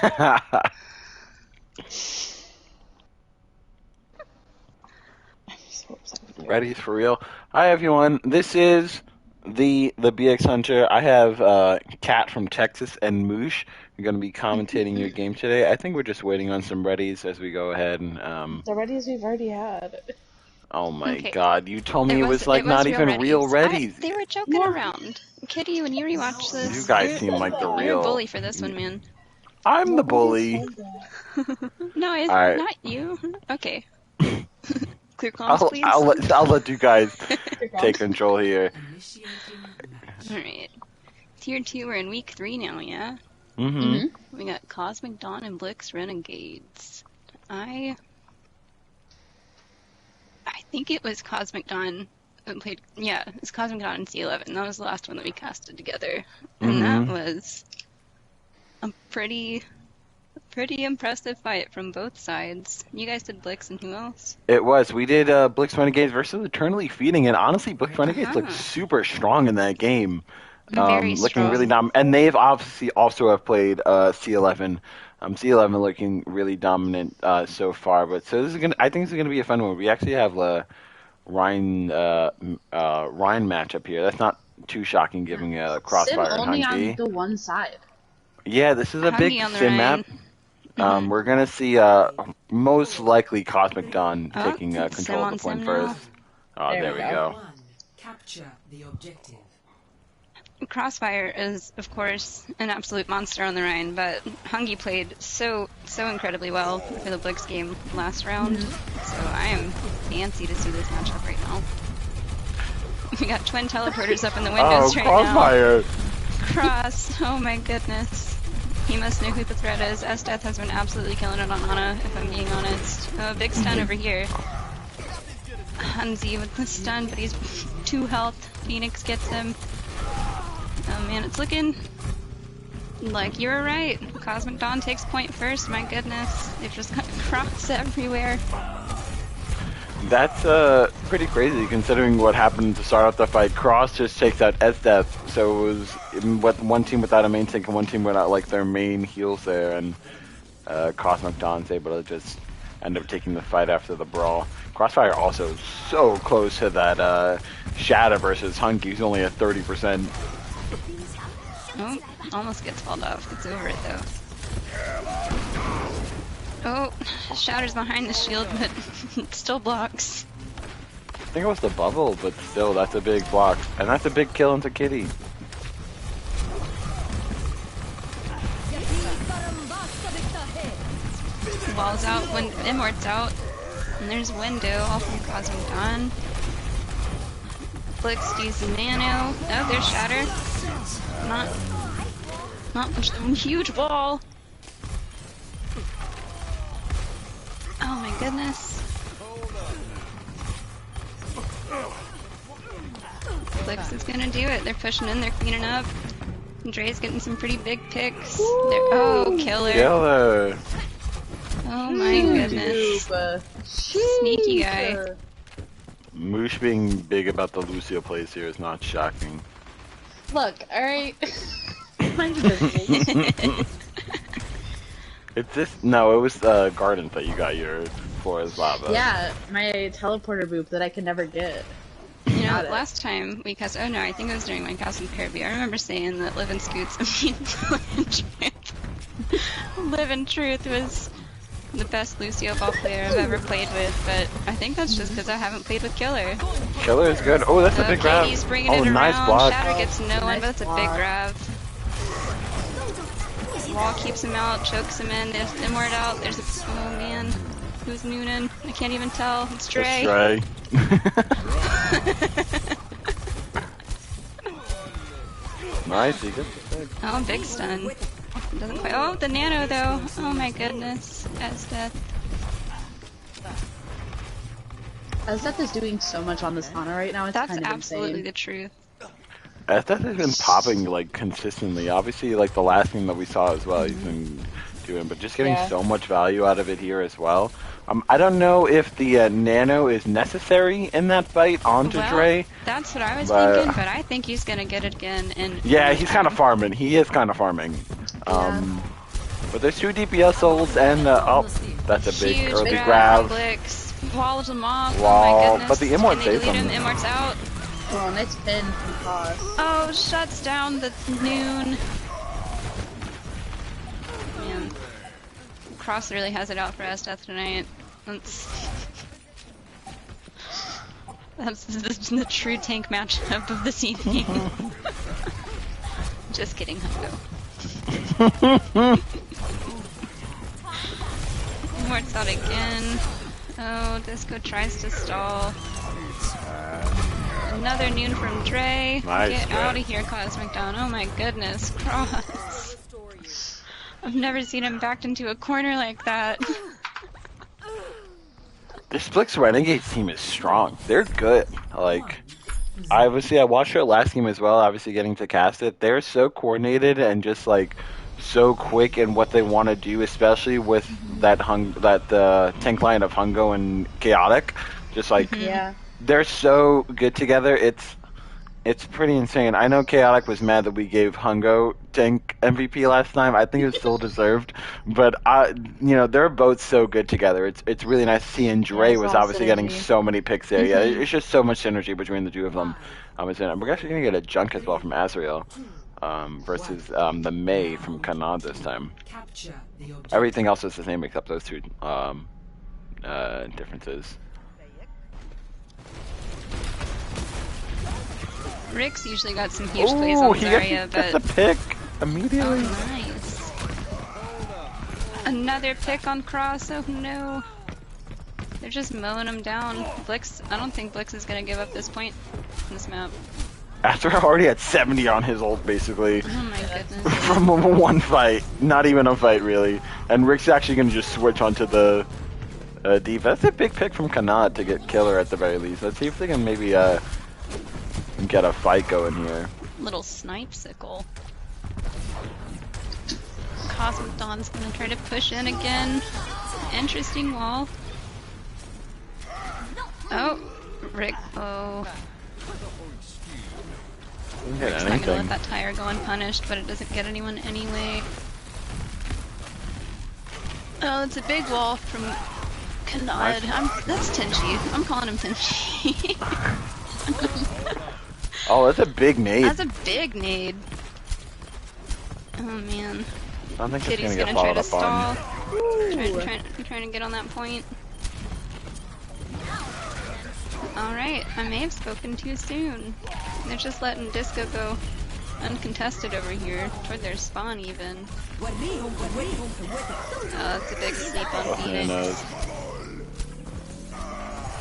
So upset with you. Ready for real? Hi everyone. This is the BX Hunter. I have Kat from Texas and Moosh. We're going to be commentating your game today. I think we're just waiting on some readies as we go ahead and The readies we've already had. Oh my Okay. God! You told me it was like it was not even real readies. They were joking around. Kitty, when you rewatch this, You guys seem like the you're a real. bully for this one, man. I'm the Nobody bully. said that. No, it's Alright. not you. Okay. Clear comms, please. I'll let you guys take control here. Alright. Tier 2, we're in week 3 now, yeah? Mm-hmm. We got Kosmic Dawn and Blix Renegades. I think it was Kosmic Dawn that played. Yeah, it was Kosmic Dawn in C11. That was the last one that we casted together, and that was a pretty impressive fight from both sides. You guys did Blix, and who else? It was. We did Blix Renegades versus Eternally Feeding, and honestly, Blix Renegades looked super strong in that game. Very looking strong. really dominant, and they've obviously also have played C11. C11 looking really dominant so far, but so this is I think this is gonna be a fun one. We actually have Ryan matchup here. That's not too shocking, given Crossfire Sim and only Hungy. on the one side. Yeah, this is a big Hungy on the sim Ryan. map. We're gonna see most likely Cosmic Dawn taking sim control on of the point sim now. first. Oh, there we go. Capture the objective. Crossfire is, of course, an absolute monster on the Rhine, but Hungy played so incredibly well for the Blix game last round, so I am fancy to see this matchup right now. We got twin teleporters up in the windows right Crossfire. now. Cross, oh my goodness. He must know who the threat is. S-Death has been absolutely killing it on Ana, if I'm being honest. Oh, big stun over here. Hanzi with the stun, but he's 2 health. Phoenix gets him. Oh man, it's looking like you were right. Cosmic Dawn takes point first, my goodness. They've just got cross everywhere. That's pretty crazy considering what happened to start off the fight. Cross just takes out S-Death, so it was one team without a main tank and one team without like their main heals there, and Cosmic Dawn's able to just end up taking the fight after the brawl. Crossfire also so close to that Shadow versus Hunky, who's only at 30%. Oh, almost gets called off. Gets over it though. Oh, Shatter's behind the shield, but it still blocks. I think it was the bubble, but still, that's a big block. And that's a big kill into Kitty. Wall's out, Immort's out. And there's Window, all from Cosmic Dawn. Blix uses Nano. Oh, there's Shatter. Not much. Huge wall. Oh my goodness. Blix is gonna do it. They're pushing in, they're cleaning up. Dre's getting some pretty big picks. Oh, killer. Killer. Oh my goodness. Sneaky guy. Moosh being big about the Lucio plays here is not shocking. Look, alright. It's this. No, it was Garden that you got your Flores Lava. Yeah, my teleporter boop that I can never get. You know, last time we cast. Oh no, I think it was during my cast in Parabia. I remember saying that Live in Scoots. Live in Truth was the best Lucio ball player I've ever played with, but I think that's just because I haven't played with Killer. Killer is good. Oh, that's a big grab. Katie's bringing Oh, it nice around. block. Shadow gets no one, Nice but that's a big block. grab. Wall keeps him out, chokes him in. There's Immort out. There's a. Oh man. Who's Noonan? I can't even tell. It's Dre. It's Nice, he gets the pick. Oh, big stun. Doesn't quite. Oh, the nano though. Oh my goodness. S-Death. Azeth is doing so much on this Ana right now, it's That's kind of absolutely insane. the truth. Esteth has been popping like consistently. Obviously, like the last thing that we saw as well, he's been doing, but just getting so much value out of it here as well. I don't know if the nano is necessary in that fight onto Dre. That's what I was thinking, but I think he's gonna get it again. And yeah, he's kind of farming. He is kind of farming. But there's 2 DPS souls and oh, that's a big Huge early grab. grab. Blix. Walls them off. Wall, Oh my goodness. but the Immort Can they saved delete him. him? Immort's out. Oh, nice pin from Cross. Oh, shuts down the noon. Man. Cross really has it out for us death tonight. That's the true tank matchup of this evening. Just kidding, Hungo. Immort's out again. Oh, Disco tries to stall. Another noon from Dre. Nice, Get Dre. out of here, Kosmic Dawn. Oh my goodness, Cross. I've never seen him backed into a corner like that. This Blix Renegades team is strong. They're good. Like, I watched their last game as well, obviously getting to cast it. They're so coordinated and just like so quick in what they want to do, especially with that tank line of Hungo and Chaotic. Just like Yeah. they're so good together. It's pretty insane. I know Chaotic was mad that we gave Hungo tank MVP last time. I think it was still deserved, but they're both so good together. It's really nice to see. And Dre it's was all obviously getting synergy. so many picks there. Yeah, it's just so much synergy between the two of them. We're actually gonna get a junk as well from Azrael, versus the May from Kanad this time. Capture the objective. Everything else is the same except those two differences. Rick's usually got some huge plays on Zarya, gets but... a pick immediately. Oh, nice. Another pick on Cross, oh no. They're just mowing him down. Blix, I don't think Blix is gonna give up this point in this map. After already at 70 on his ult, basically. Oh my goodness. From one fight. Not even a fight, really. And Rick's actually going to just switch onto the D.Va. That's a big pick from Kanad to get Killer at the very least. Let's see if they can maybe get a fight going here. Little snipe-sickle. Cosmic Dawn's gonna try to push in again. Interesting wall. Oh, Rick. Oh. Didn't get Rick's not gonna let anything. that tire go unpunished, but it doesn't get anyone anyway. Oh, it's a big wall from Kanad. That's Tenchi. I'm calling him Tenchi. Oh, that's a big nade. That's a big nade. Oh man. I don't think it's Kitty's going to gonna get try followed to up on. stall. Trying to get on that point. Alright, I may have spoken too soon. They're just letting Disco go uncontested over here, toward their spawn even. Oh, that's a big sleep on Who Phoenix. knows?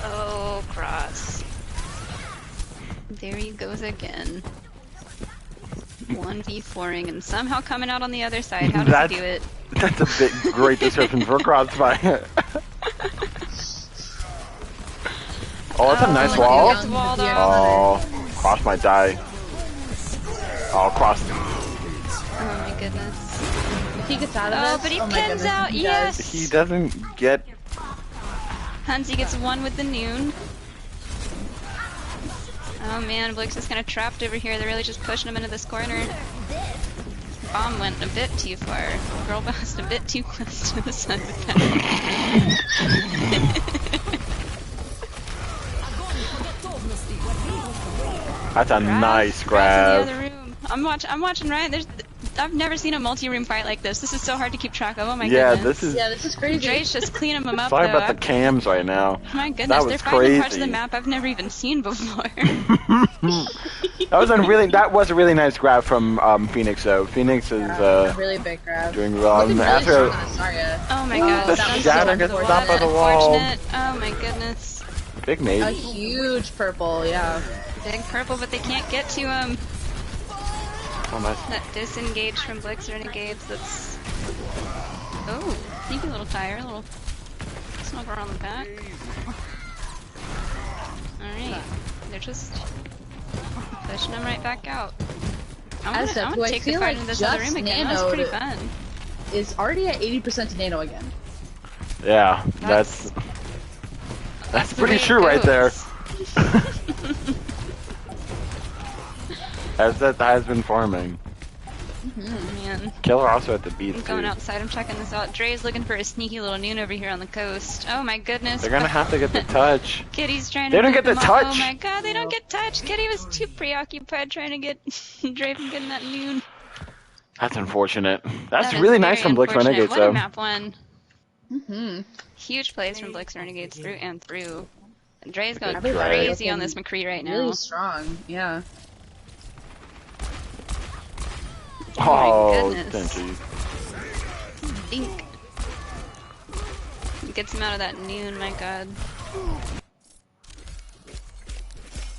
Oh, Cross. There he goes again. 1v4ing and somehow coming out on the other side. How does he do it? That's a great description for a crossfire. Oh, that's a nice he wall. gets walled off. Oh, Cross might die. Oh, Cross. Oh my goodness. If he gets out of Oh, this, but he my pins goodness, out, he yes! does. He doesn't get... Hansi gets one with the noon. Oh man, Blix is kind of trapped over here. They're really just pushing him into this corner. Bomb went a bit too far. Girl bounced a bit too close to the side of the path. That's a nice Grab's grab. in the other room. I'm watching Ryan. I've never seen a multi-room fight like this. This is so hard to keep track of. Oh my Yeah, goodness. This is crazy. Dre's just cleaning them up Sorry though. about the cams right now. My goodness, That was they're fighting parts of the crazy. map I've never even seen before. That was a really nice grab from Phoenix though. Phoenix is A really big grab. doing well. Looking really After strong on Zarya. Oh my Oh, god, the that was shatter so gets unfortunate. stopped by the wall. Unfortunate. Oh my goodness. Big A nade. huge purple, yeah. Big purple, but they can't get to him. Oh, nice. That disengage from Blix Renegades, that's... Oh, sneaky little tire, a little snuggle around the back. Alright, they're just pushing him right back out. I'm As gonna who I take the feel fight like into this other just room again, that's pretty nanoed fun. Is already at 80% to nano again. Yeah, that's the pretty way it true right there. goes. As that has been farming. Man. Killer also at the beats, I'm going too. outside, I'm checking this out. Dre's looking for a sneaky little noon over here on the coast. Oh my goodness. They're gonna have to get the touch. Kitty's trying They to don't move get the them all. Oh touch! my god, they don't get touched. Kitty was too preoccupied trying to get Dre from getting that noon. That's unfortunate. That's That is really nice very from Blix unfortunate. Renegades, What though. a map one. Mm-hmm. Huge plays from Blix Renegades through and through. And Dre's going Everybody crazy on looking this McCree right now. Really strong, yeah. Oh my goodness. Thank you. Dink. Gets him out of that noon, my god.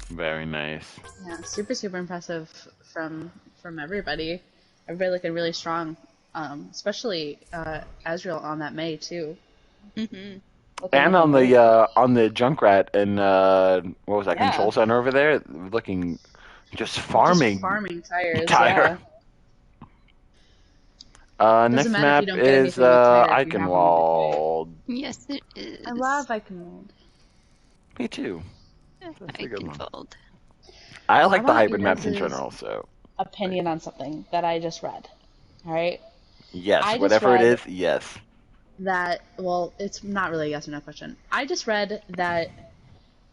Very nice. Yeah, super, super impressive from everybody. Everybody looking really strong. Especially Azrael on that May too. Mm-hmm. And on the Junkrat and what was that, Yeah. Control Center over there, looking just farming. Just farming tires. Tire. Next matter if map you don't get is anything with tire if you have Eichenwald. Yes, it is. I love Eichenwald. Me too. That's a good one. Eichenwald. I like the want hybrid you maps in guys' general, so Opinion on something that I just read. All right. yes, I just whatever it read- is, yes. That, well, it's not really a yes or no question. I just read that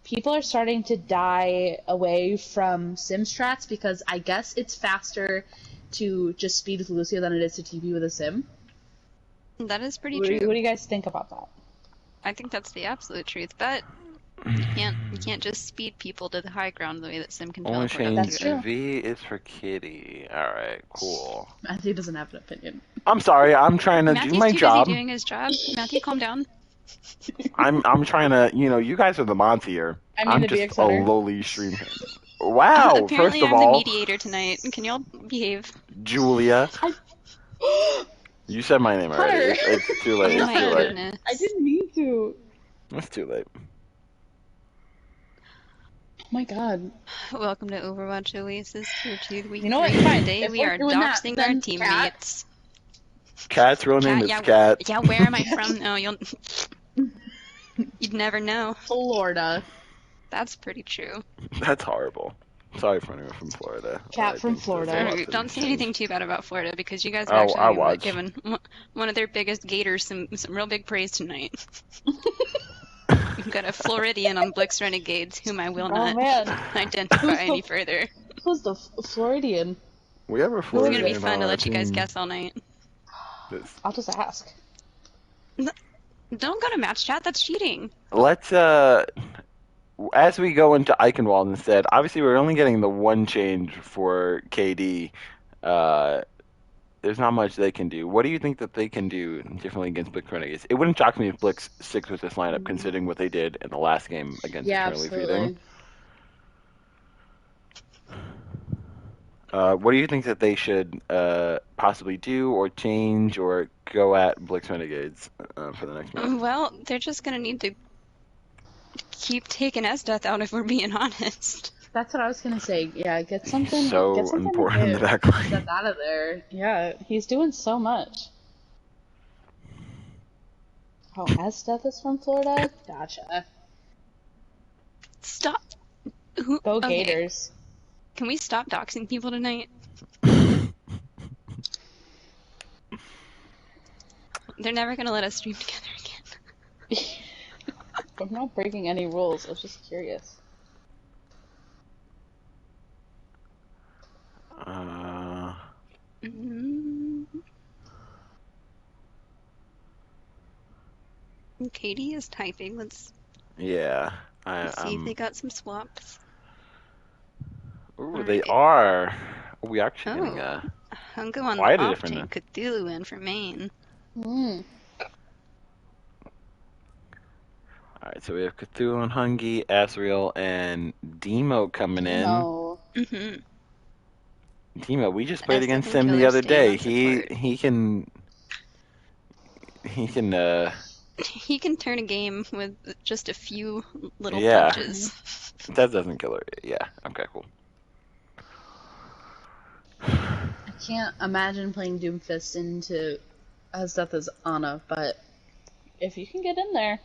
people are starting to die away from sim strats because I guess it's faster to just speed with Lucio than it is to TP with a sim. That is pretty What do true. you guys think about that? I think that's the absolute truth, but you can't just speed people to the high ground the way that Sim can Only teleport up change to true. it. V is for Kitty. Alright, cool. Matthew doesn't have an opinion. I'm sorry, I'm trying to Matthew's do my too job. busy doing his job. Matthew, calm down. I'm trying to, you guys are the mods here. I mean I'm the just BX a hunter. lowly stream. Wow, Apparently, first of I'm the all, mediator tonight. Can y'all behave? Julia. You said my name already. It's too late. Oh It's my too late. goodness. I didn't mean to. It's too late. Oh my god. Welcome to Overwatch Oasis Tier 2 Week You know what? 3. Fine. Today If we we're are doing that, doxing then our Cat- teammates. Cat's real name is yeah, Cat. yeah, where am I from? No, you'd never know. Florida. That's pretty true. That's horrible. Sorry for anyone from Florida. Cat I from think there's a Florida. lot Alright, to don't be say changed. anything too bad about Florida because you guys Oh, have I actually was. given one of their biggest gators some real big praise tonight. We've got a Floridian on Blix Renegades whom I will Oh not man. identify any further. Who's the Floridian? We have a It's Florida gonna be name fun on to our let you guys team. guess all night. I'll just ask. Don't go to match chat, that's cheating. Let's as we go into Eichenwald instead, obviously we're only getting the one change for KD. There's not much they can do. What do you think that they can do differently against Blix Renegades? It wouldn't shock me if Blix 6 with this lineup, considering what they did in the last game against Yeah, Eternally absolutely. Feeding. What do you think that they should possibly do or change or go at Blix Renegades for the next match? Well, they're just gonna need to keep taking S-Death out if we're being honest. That's what I was gonna say. Yeah, get something. So get something important in to the get back line. Seth out of there. Yeah, he's doing so much. Oh, Esteth is from Florida. Gotcha. Stop. Who? Go okay. Gators. Can we stop doxing people tonight? They're never gonna let us stream together again. I'm not breaking any rules. I was just curious. Mm. Katie is typing. Let's Yeah. see if they got some swaps. Ooh, they Alright. are. We actually getting Oh. Hungo on Quite a the different off-chain Cthulhu in for Maine. Hmm. Alright, so we have Cthulhu and Hungy, Asriel, and Demo coming in. No. Mm-hmm. Demo, we just played As against the him the killer other day. staying on He can He can turn a game with just a few little Yeah. punches. that doesn't kill her. Yeah, okay, cool. I can't imagine playing Doomfist into Esteth as Anna, but if you can get in there.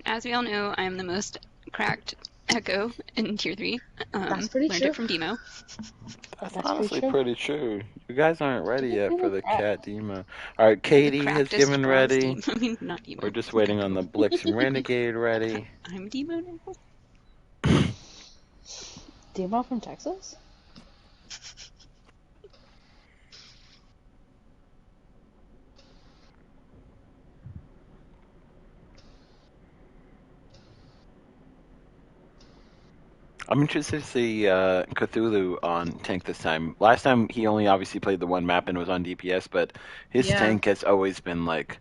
As we all know, I am the most cracked Echo in Tier 3. That's pretty learned true. it from Demo. That's That's honestly pretty true. pretty true. You guys aren't ready yet for the Crap. cat demo. Alright, The Katie has craftest given bronze ready. team. I mean, not Demo. We're just waiting on the Blix and Renegade ready. I'm Demo now. Demo from Texas? I'm interested to see Cthulhu on tank this time. Last time he only obviously played the one map and was on DPS, but his Yeah. tank has always been like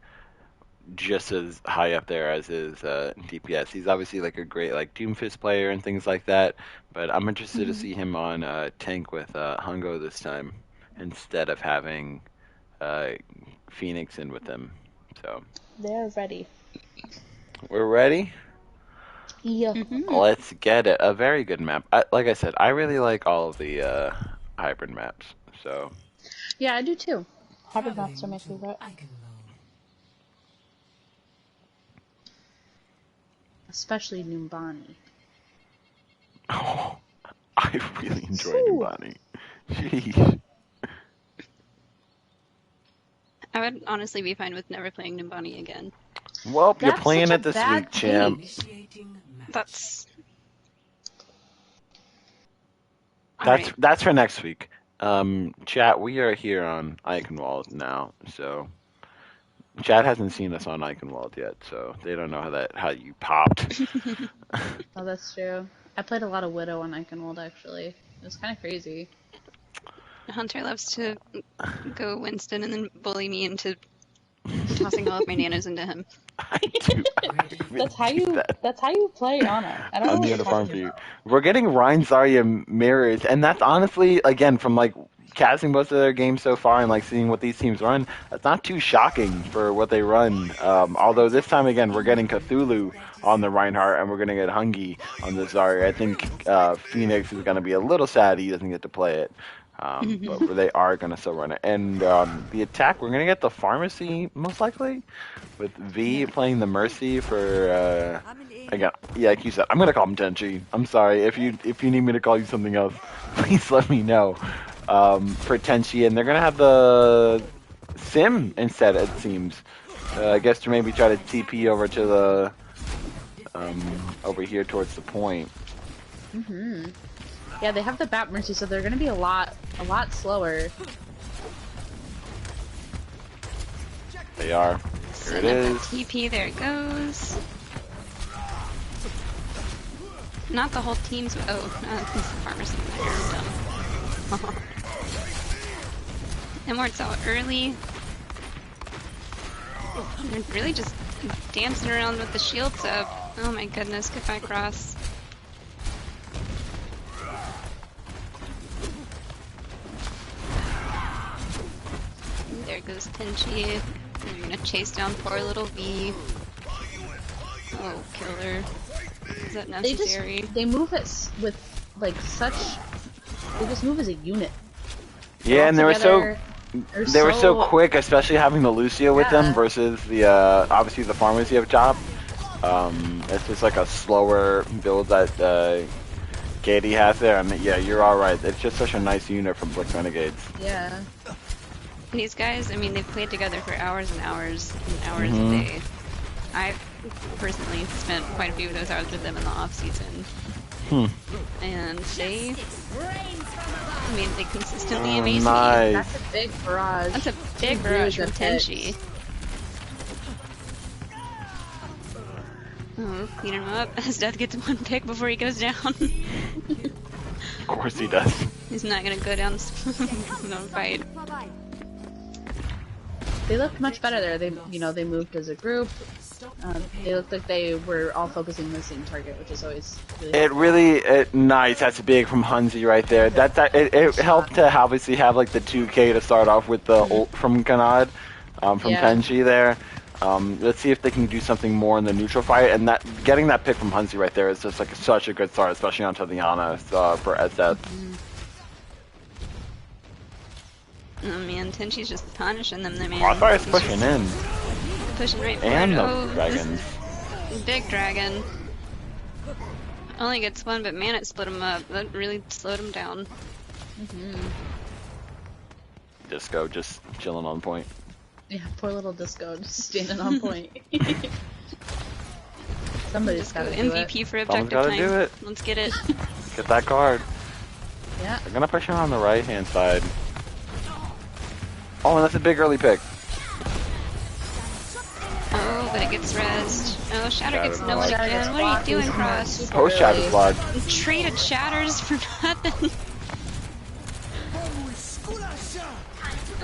just as high up there as his DPS. He's obviously like a great like Doomfist player and things like that, but I'm interested to see him on tank with Hungo this time instead of having Phoenix in with him. So They're ready. we're ready. Yeah. Let's get it. A very good map. Like I said, I really like all of the hybrid maps. So Yeah, I do too. Hybrid Traveling maps are my to favorite. Eichenwald. Especially Numbani. I really enjoyed Ooh. Numbani. Jeez. I would honestly be fine with never playing Nimbani again. Well, you're That's playing such a it this bad week, champ. Initiating match. That's... Alright. That's for next week. Chat, we are here on Eichenwald now, so Chat hasn't seen us on Eichenwald yet, so they don't know how you popped. Oh, that's true. I played a lot of Widow on Eichenwald, actually. It was kind of crazy. Hunter loves to go Winston and then bully me into tossing all of my nanos into him. I do. That's how you play Ana. I don't know I'm what here you're to farm talking for you. about. We're getting Ryan Zarya mirrors, and that's honestly, again, from like casting most of their games so far and like seeing what these teams run, that's not too shocking for what they run. Although this time again, we're getting Cthulhu on the Reinhardt, and we're gonna get Hungy on the Zarya. I think Phoenix is gonna be a little sad he doesn't get to play it. But they are going to still run it. And the attack, we're going to get the Pharmacy, most likely, with V playing the Mercy for, again, yeah, like you said, I'm going to call him Tenchi. I'm sorry. If you need me to call you something else, please let me know. For Tenchi, and they're going to have the Sim instead, it seems. I guess to maybe try to TP over to the, over here towards the point. Yeah, they have the Bat Mercy, so they're going to be a lot slower. They are. Here it is. TP, there it goes. Not the whole team's... Oh, it's the Pharmacy there. Dumb. And where it's out early. They're really just dancing around with the shields up. Oh my goodness, goodbye Cross. There goes Tenchi. We're gonna chase down poor little V. Oh, killer. Is that necessary? They move it with, like, such... They just move as a unit. Yeah, and they were so... They're They were so quick, especially having the Lucio with them Yeah. versus the obviously the Pharmacy up top. It's just like a slower build that Katie has there, and yeah, you're all right. It's just such a nice unit from Blix Renegades. Yeah. These guys, I mean, they've played together for hours and hours and hours a day. I've personally spent quite a few of those hours with them in the off season. And they, I mean, they consistently amaze me. Nice. That's a big barrage. That's a big barrage from Tenchi. Oh, clean him up as Death gets one pick before he goes down. Of course he does. He's not gonna go down no fight. They looked much better there. They moved as a group. They looked like they were all focusing on the same target, which is always really Nice. That's big from Hunzi right there. It helped to obviously have like the 2K to start off with the ult from Kanad, from Tenchi there. Let's see if they can do something more in the neutral fight, and that getting that pick from Hunzi right there is just like such a good start, especially onto the Ana for SF. Oh man, Tenchi's just punishing them, man. Crossfire's pushing in. Pushing right forward. And the oh, dragons. Big dragon. Only gets one, but man, it split him up. That really slowed him down. Disco just chilling on point. Yeah, poor little Disco just standing on point. Somebody's Disco gotta do it. MVP for Someone's objective gotta time. do it. Let's get it. Get that card. Yeah. They're gonna push him on the right hand side. Oh, and that's a big early pick. Oh, but it gets rezzed. Oh, Shatter gets no one Shatter again. gets What are you blocked. doing, He's Cross? super Post chat early. is blocked. Traded Shatters for nothing.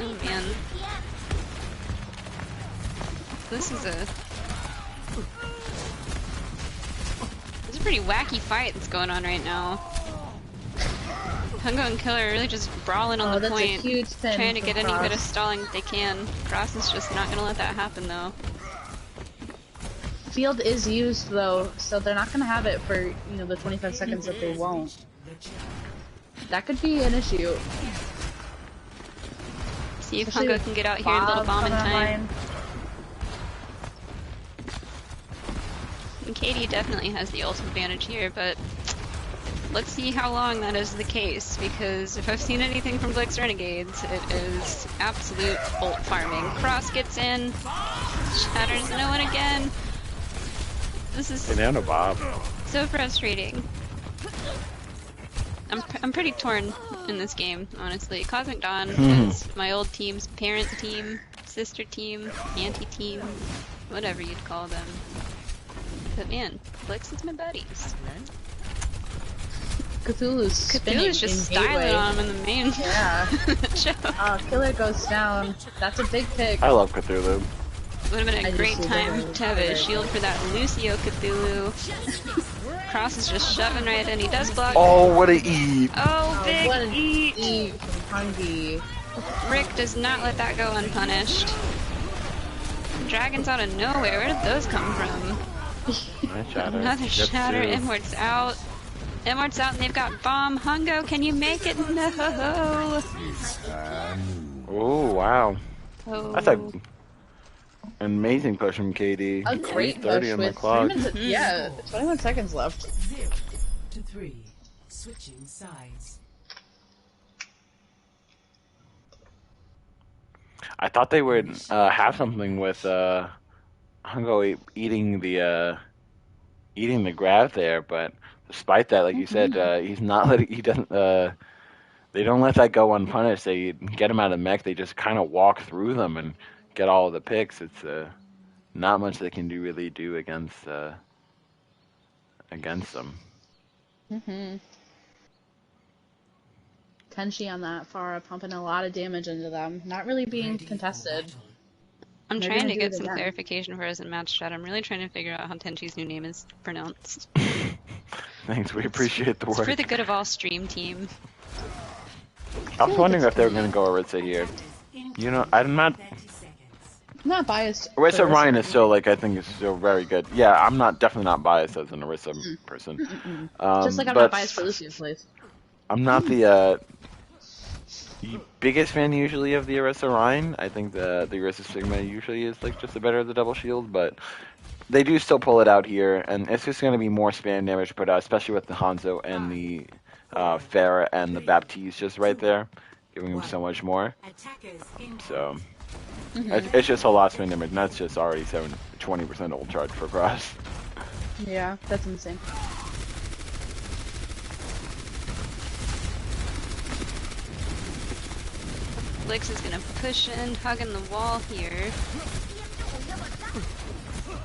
Oh man. This is a pretty wacky fight that's going on right now. Hungo and Killer are really just brawling on the that's point, a huge pin trying to from get any bit of Cross. stalling that they can. Cross is just not gonna let that happen though. Field is used though, so they're not gonna have it for the 25 seconds that they won't. That could be an issue. See if Especially Hungo with can get out here and build a Bob bomb in coming time. online. And Katie definitely has the ult advantage here, but let's see how long that is the case, because if I've seen anything from Blix Renegades, it is absolute ult farming. Cross gets in, Shatters no one again. This is Hey, down to Bob. so frustrating. I'm pretty torn in this game, honestly. Cosmic Dawn is my old team's parent team, sister team, anti-team, whatever you'd call them. But man, Blix is my buddies. Cthulhu's spinning Cthulhu's just in styling gateway. on him in the main Yeah. show. Killer goes down. That's a big pick. I love Cthulhu. Would have been I a just great see time the- to have a shield for that Lucio Cthulhu. Cross is just shoving right in. He does block. Oh, what a eat! Oh, big what an eat. eat from Hungy. Rick does not let that go unpunished. Dragons out of nowhere. Where did those come from? Nice shatter. Another Gets shatter. two. Immort's out. Immort's out and they've got bomb. Hungo, can you make it? No. Oh, wow. Oh. That's a amazing push from KD. A great 30 push on the with clock. 3 minutes. Yeah, 21 seconds left. 0 to 3. Switching sides. I thought they would have something with Hungo eating the grab there, but despite that, like you said, he's not letting. He doesn't. They don't let that go unpunished. They get him out of mech. They just kind of walk through them and get all of the picks. It's not much they can really do against them. Tenchi on that far, pumping a lot of damage into them. Not really being contested. I'm They're trying gonna to do get it some again. clarification for us in match chat. I'm really trying to figure out how Tenchi's new name is pronounced. Thanks, we appreciate the It's work. for the good of all stream team. I was wondering if they were going to go Orisa here. You know, I'm not. 30 seconds. I'm not biased. Orisa for Ryan Orisa. is still I think is still very good. Yeah, I'm definitely not biased as an Orisa person. Just like I'm but not biased for Lucius plays. I'm not the biggest fan usually of the Orisa Ryan. I think the Orisa Sigma usually is like just the better of the double shield, but they do still pull it out here, and it's just going to be more spam damage put out, especially with the Hanzo and the Farah and the Baptiste just right there, giving him so much more. Attackers in. So it's just a lot of spam damage, and that's just already 20% ult charge for Cross. Yeah, that's insane. Blix is gonna push in, hugging the wall here.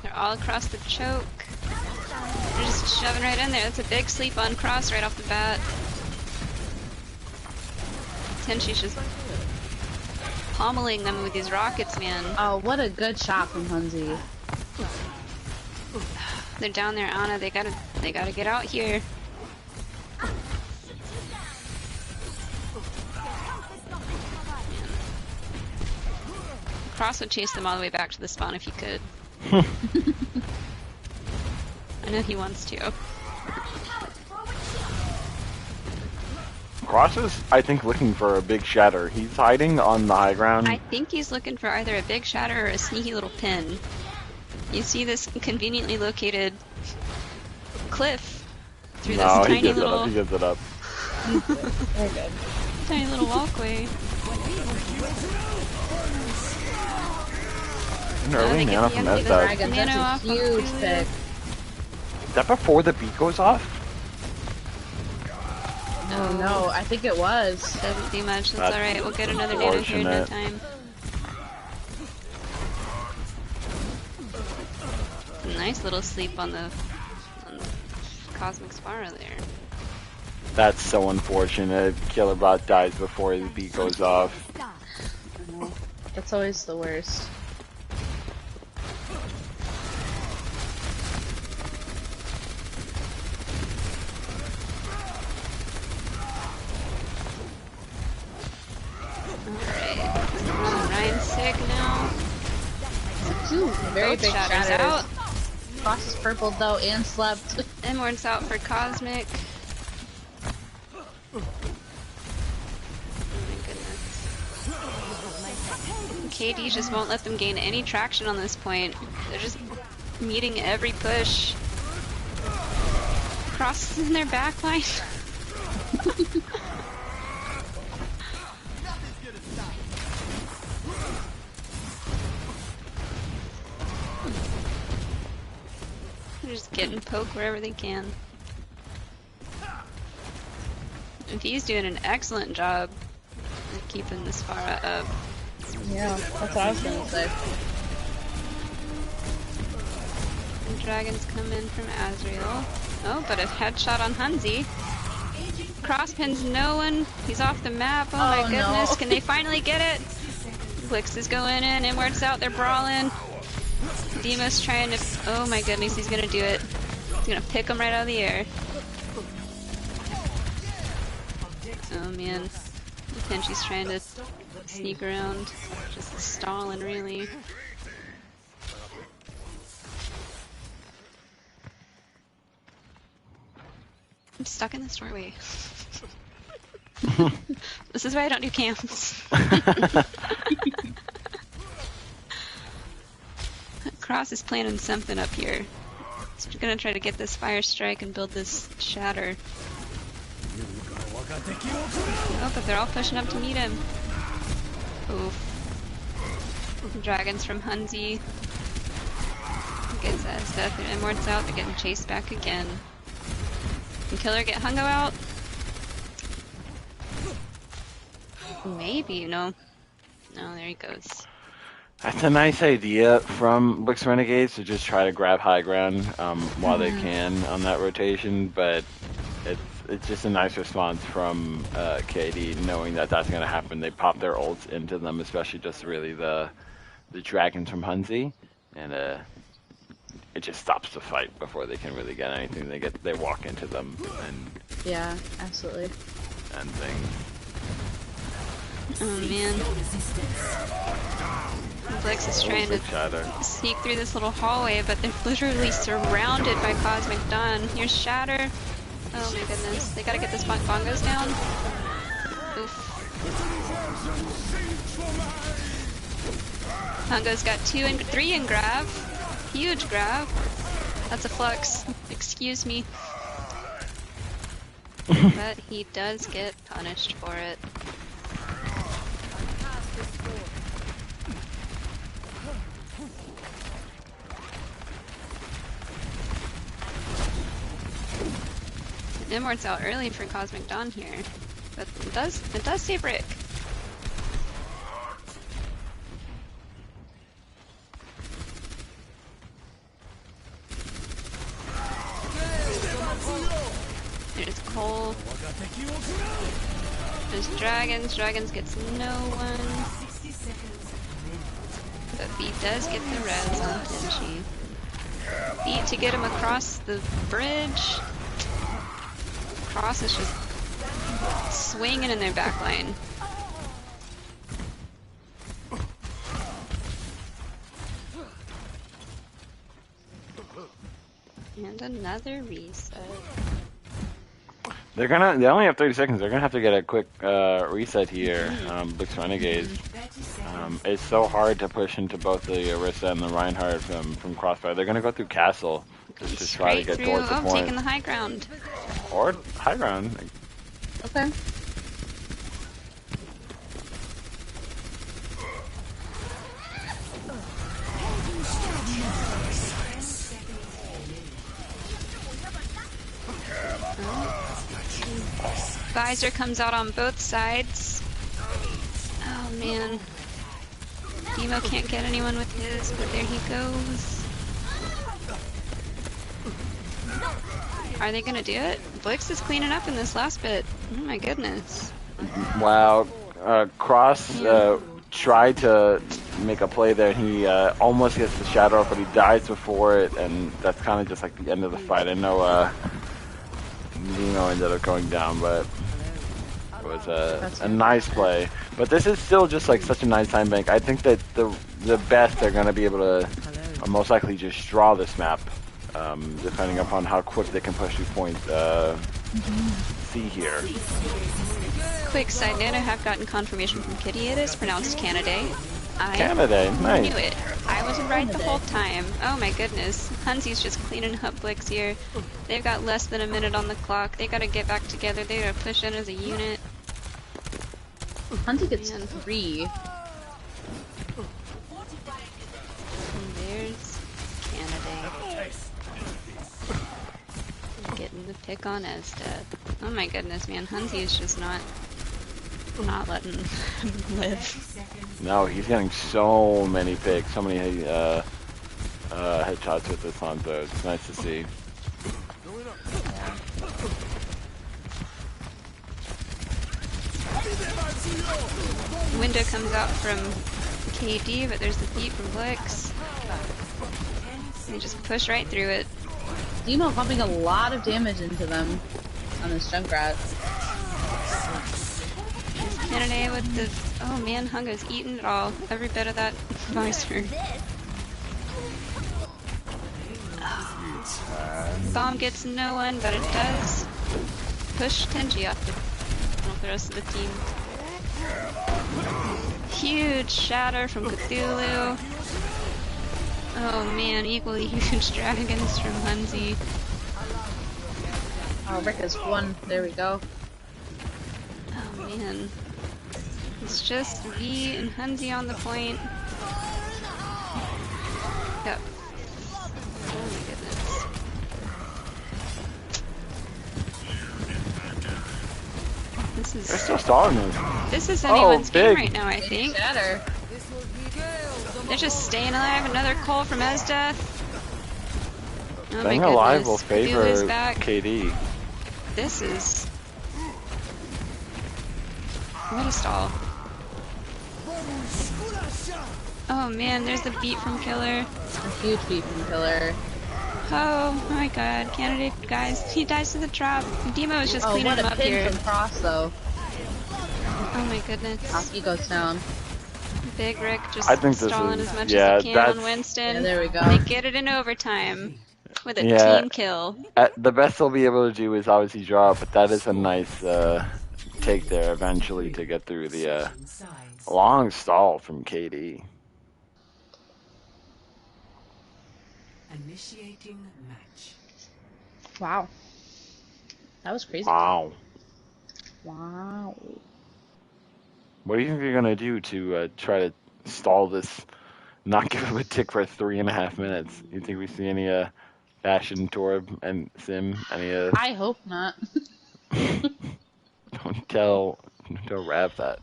They're all across the choke. They're just shoving right in there. That's a big sleep on Cross right off the bat. Tenchi's just pommeling them with these rockets, man. Oh, what a good shot from Hunzi. They're down there, Anna. They gotta get out here. Cross would chase them all the way back to the spawn if he could. I know he wants to. Cross is, I think, looking for a big shatter. He's hiding on the high ground. I think he's looking for either a big shatter or a sneaky little pin. You see this conveniently located cliff through No, this he tiny gives it little, up. He gives it up. Very good. tiny little walkway. An early they get nano the from empty Esda. Dragon, Nano that's off a on huge Hulu. pick. Is that before the beat goes off? Oh no, I think it was. Doesn't do much. That's That's alright. We'll get another nano here in no unfortunate. time. Nice little sleep on the Cosmic Spara there. That's so unfortunate. Killerbot dies before the beat goes off. That's always the worst. Alright. Ryan's sick now. Two very Both big shatters shatters. out. Cross is purpled though and slept. Immort's out for Cosmic. Oh my goodness. KD just won't let them gain any traction on this point. They're just meeting every push. Cross is in their backline. They're just getting poked wherever they can. And he's doing an excellent job of keeping this far up. Yeah, that's what I was gonna say. And dragons come in from Azrael. Oh, but a headshot on Hunzi. Crosspins no one. He's off the map. Oh my Oh, goodness. no. Can they finally get it? Blix is going in. Inward's out. They're brawling. Demo's trying to... Oh my goodness, he's gonna do it. He's gonna pick him right out of the air. Oh man. Tenchi's trying to sneak around. Just stalling, really. I'm stuck in this doorway. This is why I don't do camps. Cross is planning something up here. He's gonna try to get this fire strike and build this shatter. Oh, but they're all pushing up to meet him. Oof. Dragons from Hunzi. Gets stuff. Their Immort's out. They're getting chased back again. Can Killer get Hungo out? Maybe, no. No, there he goes. That's a nice idea from Blix Renegades to just try to grab high ground while they can on that rotation, but it's just a nice response from KD knowing that that's going to happen. They pop their ults into them, especially just really the dragons from Hunzi, and it just stops the fight before they can really get anything. They walk into them and Yeah, absolutely. and things. Oh man. Blix is trying to Shatter. sneak through this little hallway, but they're literally surrounded by Cosmic Dawn. Here's Shatter. Oh my goodness. They gotta get this bongos down. Oof. Hongo's got 3 in grab. Huge grab. That's a flux. Excuse me. But he does get punished for it. Immort's out early for Cosmic Dawn here, but it does save Rick. There's Cole. There's Dragons. Dragons gets no one. But B does get the res on Tenchi. B to get him across the bridge. Cross is just swinging in their backline. And another reset. They only have 30 seconds. They're gonna have to get a quick reset here. Blix Renegades. It's so hard to push into both the Orisa and the Reinhardt from Crossfire. They're gonna go through Castle just to try to Straight get through. towards the Oh, point. taking the high ground. Or high ground. Okay. Visor comes out on both sides. Oh man. Demo can't get anyone with his, but there he goes. Are they gonna do it? Blix is cleaning up in this last bit. Oh my goodness. Wow. Cross tried to make a play there. He almost gets the shadow, but he dies before it, and that's kind of just like the end of the fight. I know Nemo ended up going down, but it was a nice play. But this is still just like such a nice time bank. I think that the best they're going to be able to most likely just draw this map, depending upon how quick they can push through point C here. Quick side note, I have gotten confirmation from Kitty it is pronounced Canaday. Canaday, I nice. knew it. I was right the whole time. Oh my goodness. Hunsy's just cleaning up Blix here. They've got less than a minute on the clock. They gotta get back together. They gotta push in as a unit. Hunty gets 3. And there's Canaday. Getting the pick on Esda. Oh my goodness, man. Hunsy is just not letting him live. No, he's getting so many picks, so many headshots with this Hanzo. It's nice to see. Window comes out from KD, but there's the beat from Blix. They just push right through it. Demo pumping a lot of damage into them on this Junkrat. Canaday with the... Oh man, Hungo's eating it all. Every bit of that visor. Bomb gets no one, but it does push Tenji up with the rest of the team. Huge shatter from Cthulhu. Oh man, equally huge dragons from Hunsy. Oh, Rick has 1. There we go. Oh man. It's just V and Hunsy on the point. Yep. Oh my goodness. This is... They're still stalling this. This is anyone's game big. right now, I think. Shatter. They're just staying alive. Another call from Esdeath. Oh my Staying goodness. alive will favor Cthulhu's back. KD. This is... What a stall. Oh man, there's the beat from Killer. A huge beat from Killer. Oh my god, candidate guys, he dies to the trap. Demo is just cleaning what him a up pin here. from Cross, though. Oh my goodness. He goes down. Big Rick just I think this stalling is- as much yeah, as he can on that's- Winston. Yeah, there we go. They get it in overtime with a Yeah. team kill. The best they'll be able to do is obviously draw, but that is a nice take there eventually to get through the long stall from KD. Initiating match. Wow. That was crazy. Wow. Wow. What do you think you're gonna do to try to stall this? Not give him a tick for 3.5 minutes. You think we see any Fashion, Torb, and Sim? Any I hope not. Don't tell Rav that.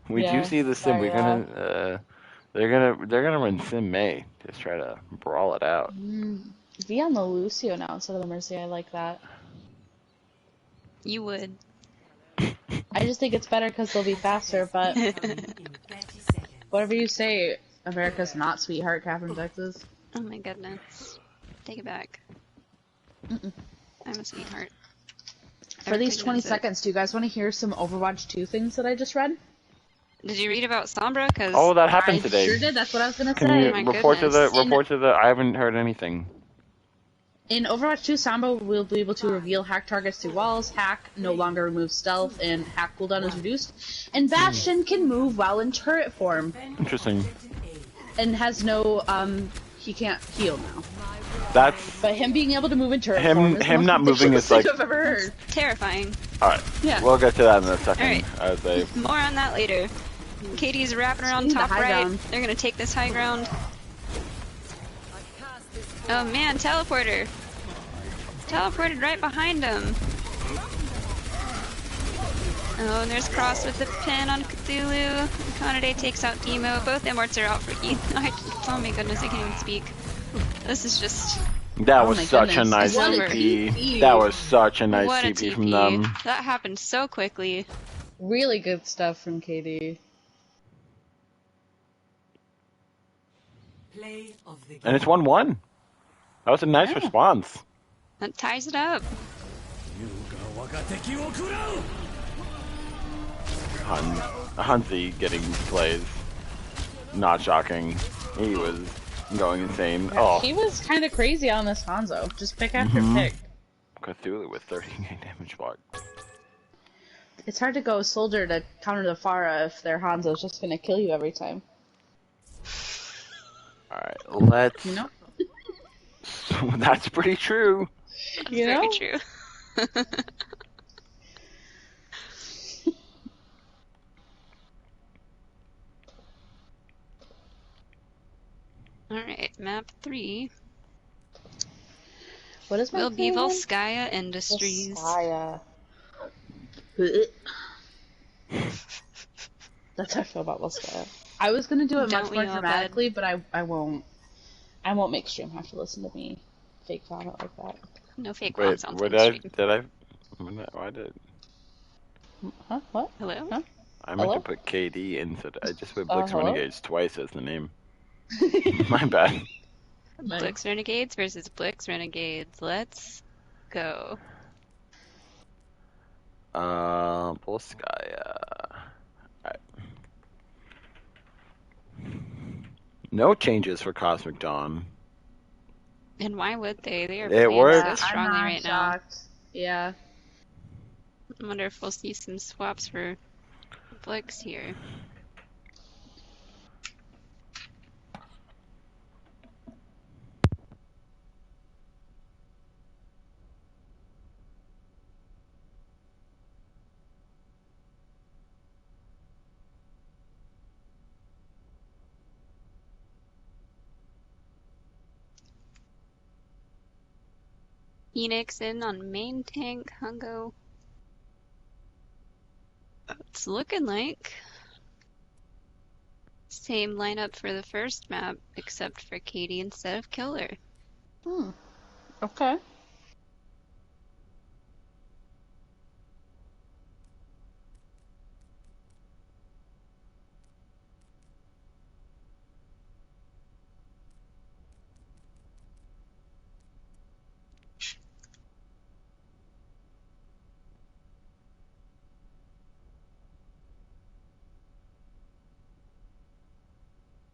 We Yeah, do see the Sim. sorry, We're gonna they're gonna run Sim May. Just try to brawl it out. Be on the Lucio now instead of the Mercy. I like that. You would. I just think it's better because they'll be faster, but In 30 seconds. whatever you say, America's not sweetheart, Catherine, Texas. Oh my goodness. Take it back. I'm a sweetheart. For these Everything 20 is it. seconds, do you guys want to hear some Overwatch 2 things that I just read? Did you read about Sombra? Cause Oh, that happened I today. sure did. That's what I was gonna Can say. you my report goodness. to the? I haven't heard anything. In Overwatch 2, Samba will be able to reveal hack targets through walls, hack no longer removes stealth, and hack cooldown is reduced. And Bastion can move while in turret form. Interesting. And has no, he can't heal now. That's... But him being able to move in turret form is him the not most moving is ridiculous like... thing I've ever heard. Terrifying. Alright, Yeah. we'll get to that in a second. Alright. As they... More on that later. Katie's wrapping around Need the top high right. ground. They're gonna take this high ground. Oh man, teleporter! Teleported right behind him. Oh, and there's Cross with the pin on Cthulhu. Kanade takes out Emo. Both immorts are out for oh my goodness, I can't even speak. This is just... That Oh was my such a goodness. nice What a TP. TP. That was such a nice what a TP TP. from them. That happened so quickly. Really good stuff from KD. Play of the game. And it's 1-1. That was a nice response. That ties it up. Hansi getting plays. Not shocking. He was going insane. Oh, He was kind of crazy on this Hanzo. Just pick after pick. Cthulhu with 38 damage block. It's hard to go soldier to counter the Pharah if their Hanzo's just gonna kill you every time. Alright, let's... You know? That's pretty true. That's You very know? true. Alright, map 3 What is my will be name? Volskaya Industries. Volskaya. That's how I feel about Volskaya. I was gonna do it Don't much we more all, dramatically, but I won't. I won't make stream have to listen to me fake vomit like that. No fake Wait, bombs on what stream. why did... Huh? What? Hello? Huh? I meant Hello? to put KD instead. I just put Blix hello? Renegades twice as the name. My bad. Blix Renegades versus Blix Renegades. Let's go. Volskaya. Alright. No changes for Cosmic Dawn. And why would they? They are It playing works. so I'm strongly not right now. shocked. Yeah. I wonder if we'll see some swaps for Blix here. Phoenix in on main tank, Hungo. It's looking like same lineup for the first map, except for Katie instead of Killer. Okay.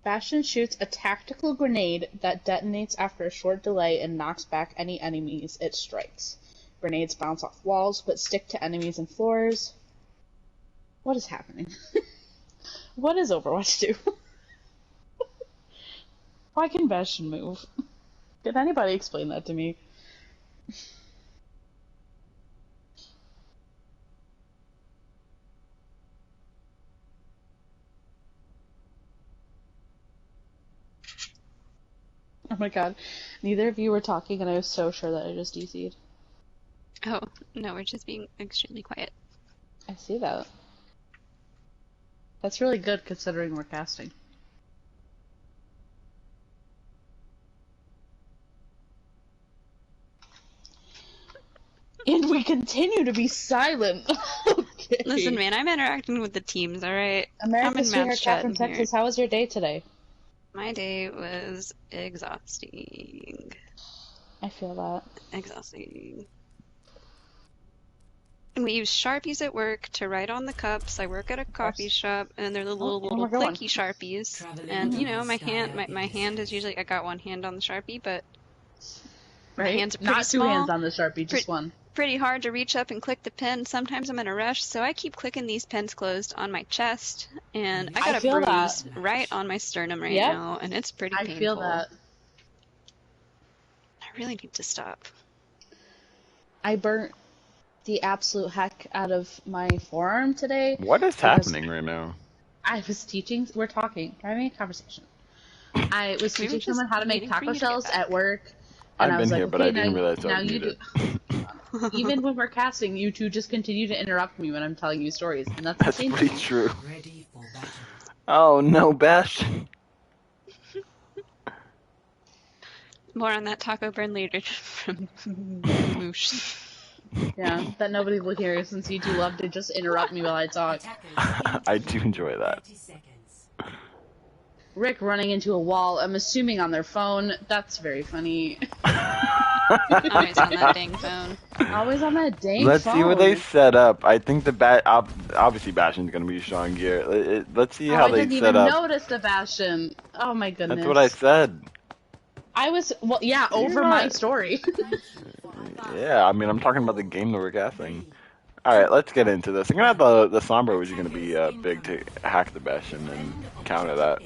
Bastion shoots a tactical grenade that detonates after a short delay and knocks back any enemies it strikes. Grenades bounce off walls but stick to enemies and floors. What is happening? What is Overwatch 2? Why can Bastion move? Can anybody explain that to me? Oh my god. Neither of you were talking and I was so sure that I just DC'd. Oh, no, we're just being extremely quiet. I see that. That's really good considering we're casting. And we continue to be silent. Okay. Listen, man, I'm interacting with the teams, alright? I'm America's in sweetheart match cat chat from in here. Texas, how was your day today? My day was exhausting. I feel that. Exhausting. And we use Sharpies at work to write on the cups. I work at a coffee shop, and they're the little we're going. clicky Sharpies. And, you know, my hand is usually, I got one hand on the Sharpie, but right? hands are pretty Not two small. hands on the Sharpie, just one. Pretty hard to reach up and click the pin. Sometimes I'm in a rush, so I keep clicking these pins closed on my chest, and I got I a feel bruise that. right on my sternum right Yep. now, and it's pretty I painful. feel that. I really need to stop. I burnt the absolute heck out of my forearm today. What is because happening right now? I was teaching. We're having a conversation. I was We were teaching just someone how to make waiting for taco you to get shells back. at work, and I I've was been like, here, but okay, I didn't realize I now was you do. muted. Even when we're casting, you two just continue to interrupt me when I'm telling you stories, and that's That's insane. pretty true. Ready for battle. Oh no, Bastion. More on that taco burn later from Moosh. Yeah, that nobody will hear since you two love to just interrupt me while I talk. Attackers I do enjoy that. 30 seconds. Rick running into a wall, I'm assuming on their phone. That's very funny. Always on that dang phone. Always on that dang Let's phone. see what they set up. I think the obviously Bastion's gonna be strong gear. Let's see how I they didn't set even up. notice the Bastion. Oh my goodness. That's what I said. I was, well, yeah, over You're my not- story. Yeah, I mean I'm talking about the game that we're casting. All right, let's get into this. I'm gonna have the Sombra, which is gonna be big to hack the Bastion and counter that.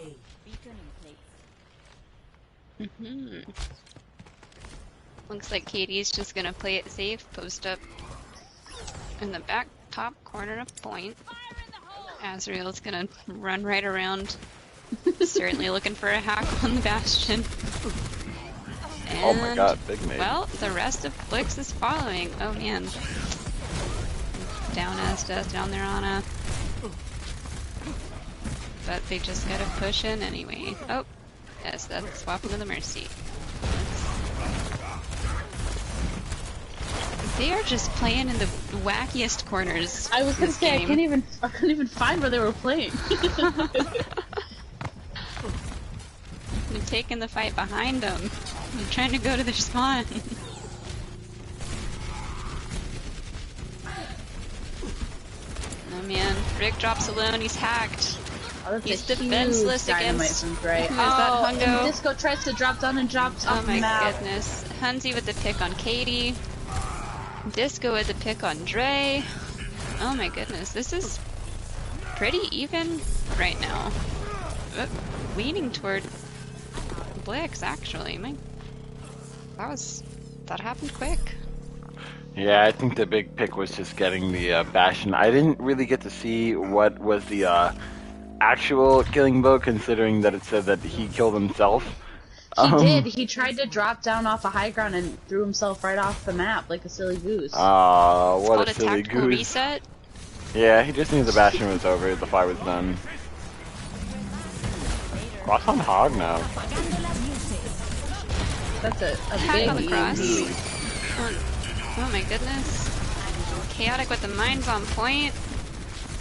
Looks like Katie's just gonna play it safe, post up in the back top corner of point. Azrael's gonna run right around, certainly looking for a hack on the Bastion. And, Oh my god, big nade. well, the rest of Blix is following. Oh man. Down Azda, down there Anna. But they just gotta push in anyway. Oh, yes, that's swapping to the Mercy. They are just playing in the wackiest corners. I was gonna this say, game. I couldn't even find where they were playing. They're taking the fight behind them. They're trying to go to their spawn. Oh man, Rick drops alone, he's hacked. Oh, that's He's a defenseless huge dynamite against- from Dre. Who is that, Oh, Hundo? and Disco tries to drop down and drops Oh off the my map. goodness. Hunzi with the pick on Katie. Disco with the pick on Dre. Oh my goodness, this is pretty even right now. Leaning toward Blix, actually. That happened quick. Yeah, I think the big pick was just getting the Bastion. I didn't really get to see what was the actual killing blow, considering that it said that he killed himself. He did. He tried to drop down off a high ground and threw himself right off the map like a silly goose. It's What called a a silly tactical goose. reset. Yeah, he just knew the Bastion was over, the fight was done. Cross on Hog now. That's a Hack big on the cross. EMP. Oh my goodness. Chaotic with the mines on point.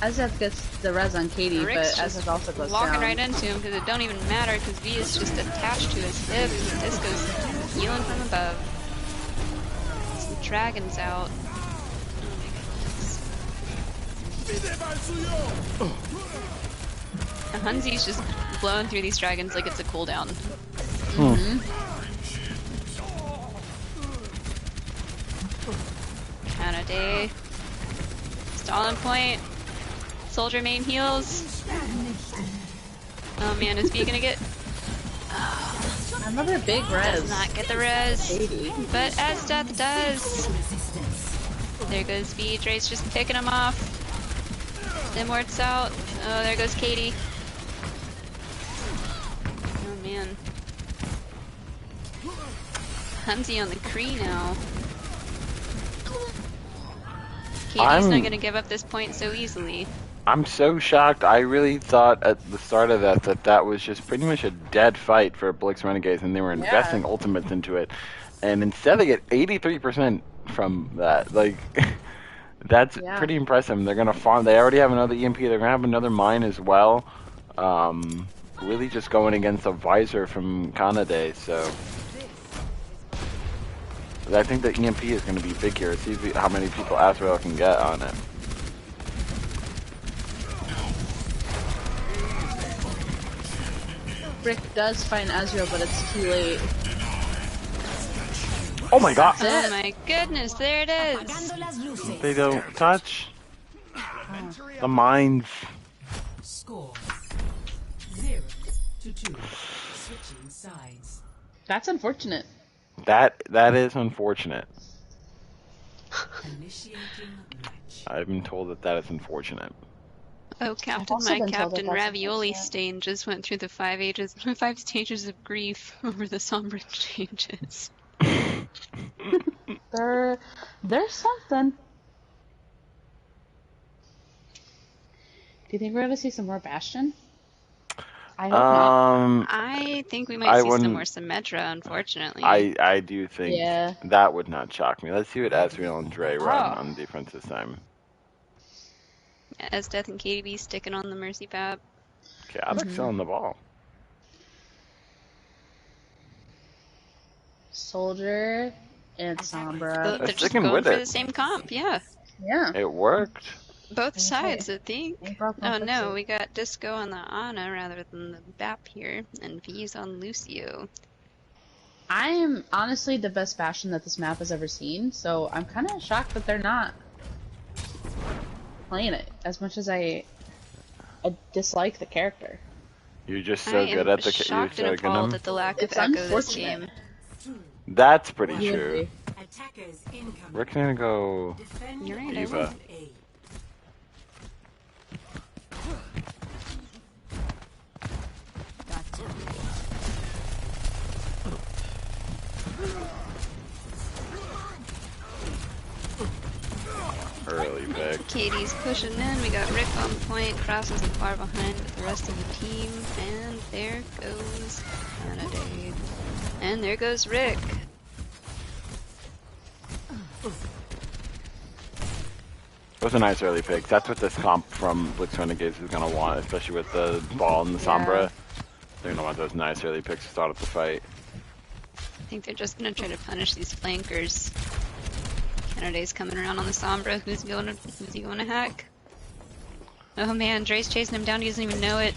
Azef gets the res on Katie, Rick's but just Azef also goes walking down. right into him because it don't even matter because V is just attached to his hip. Disco's healing from above. Some dragons out. And Hunzi's just blowing through these dragons like it's a cooldown. Count a day. Stalling point. Soldier main heals. Oh man, is V gonna get... Another big res. Does not get the res. Katie. But as Death does. There goes V. Dre's just picking him off. Immort's out. Oh, there goes Katie. Oh man. Hunzi on the Kree now. Katie's not gonna give up this point so easily. I'm so shocked. I really thought at the start of that was just pretty much a dead fight for Blix Renegades, and they were investing ultimates into it. And instead they get 83% from that. Like, that's pretty impressive. They're going to farm. They already have another EMP. They're going to have another mine as well. Really just going against a visor from Kanade, so... I think the EMP is going to be big here. See how many people Azrael can get on it. Rick does find Azrael, but it's too late. Oh my god! That's Oh it. my goodness, there it is. Apagando las luces. They don't touch the mines. Score 0-2. Switching sides. That's unfortunate. That is unfortunate. Initiating match. I've been told that is unfortunate. Oh, Captain, also my been told that Captain that's Ravioli unfortunate. stain just went through the 5 stages of grief over the Sombra changes. There's something. Do you think we're gonna see some more Bastion? I hope not. I think we I might see some wouldn't- more Symmetra, unfortunately. I do think Yeah. that would not shock me. Let's see what Asriel and Dre run Oh. on defense this time. As Death and KDB sticking on the Mercy Pap. Chaotic selling the ball. Soldier and Sombra. They're just sticking going with for it. the same comp, yeah. Yeah. It worked. Both sides, I think. They broke Oh one no, foot. we got Disco on the Ana rather than the Bap here, and V's on Lucio. I am honestly the best Bastion that this map has ever seen, so I'm kind of shocked that they're not playing it as much as I dislike the character. You're just so I good am at the. You're shocked so and good at appalled them. at the lack of It's echo this unfortunate. game. That's pretty You true. agree. Attackers incoming. We're gonna go. Defend You're right, I will. A. Early pick. Katie's pushing in, we got Rick on point, Cross isn't far behind with the rest of the team, and there goes Renegades. And there goes Rick. It was a nice early pick. That's what this comp from Blix Renegades is gonna want, especially with the ball and the Sombra. They're gonna want those nice early picks to start up the fight. I think they're just gonna try to punish these flankers. Renegades coming around on the Sombra, who's he going to hack? Oh man, Dre's chasing him down, he doesn't even know it.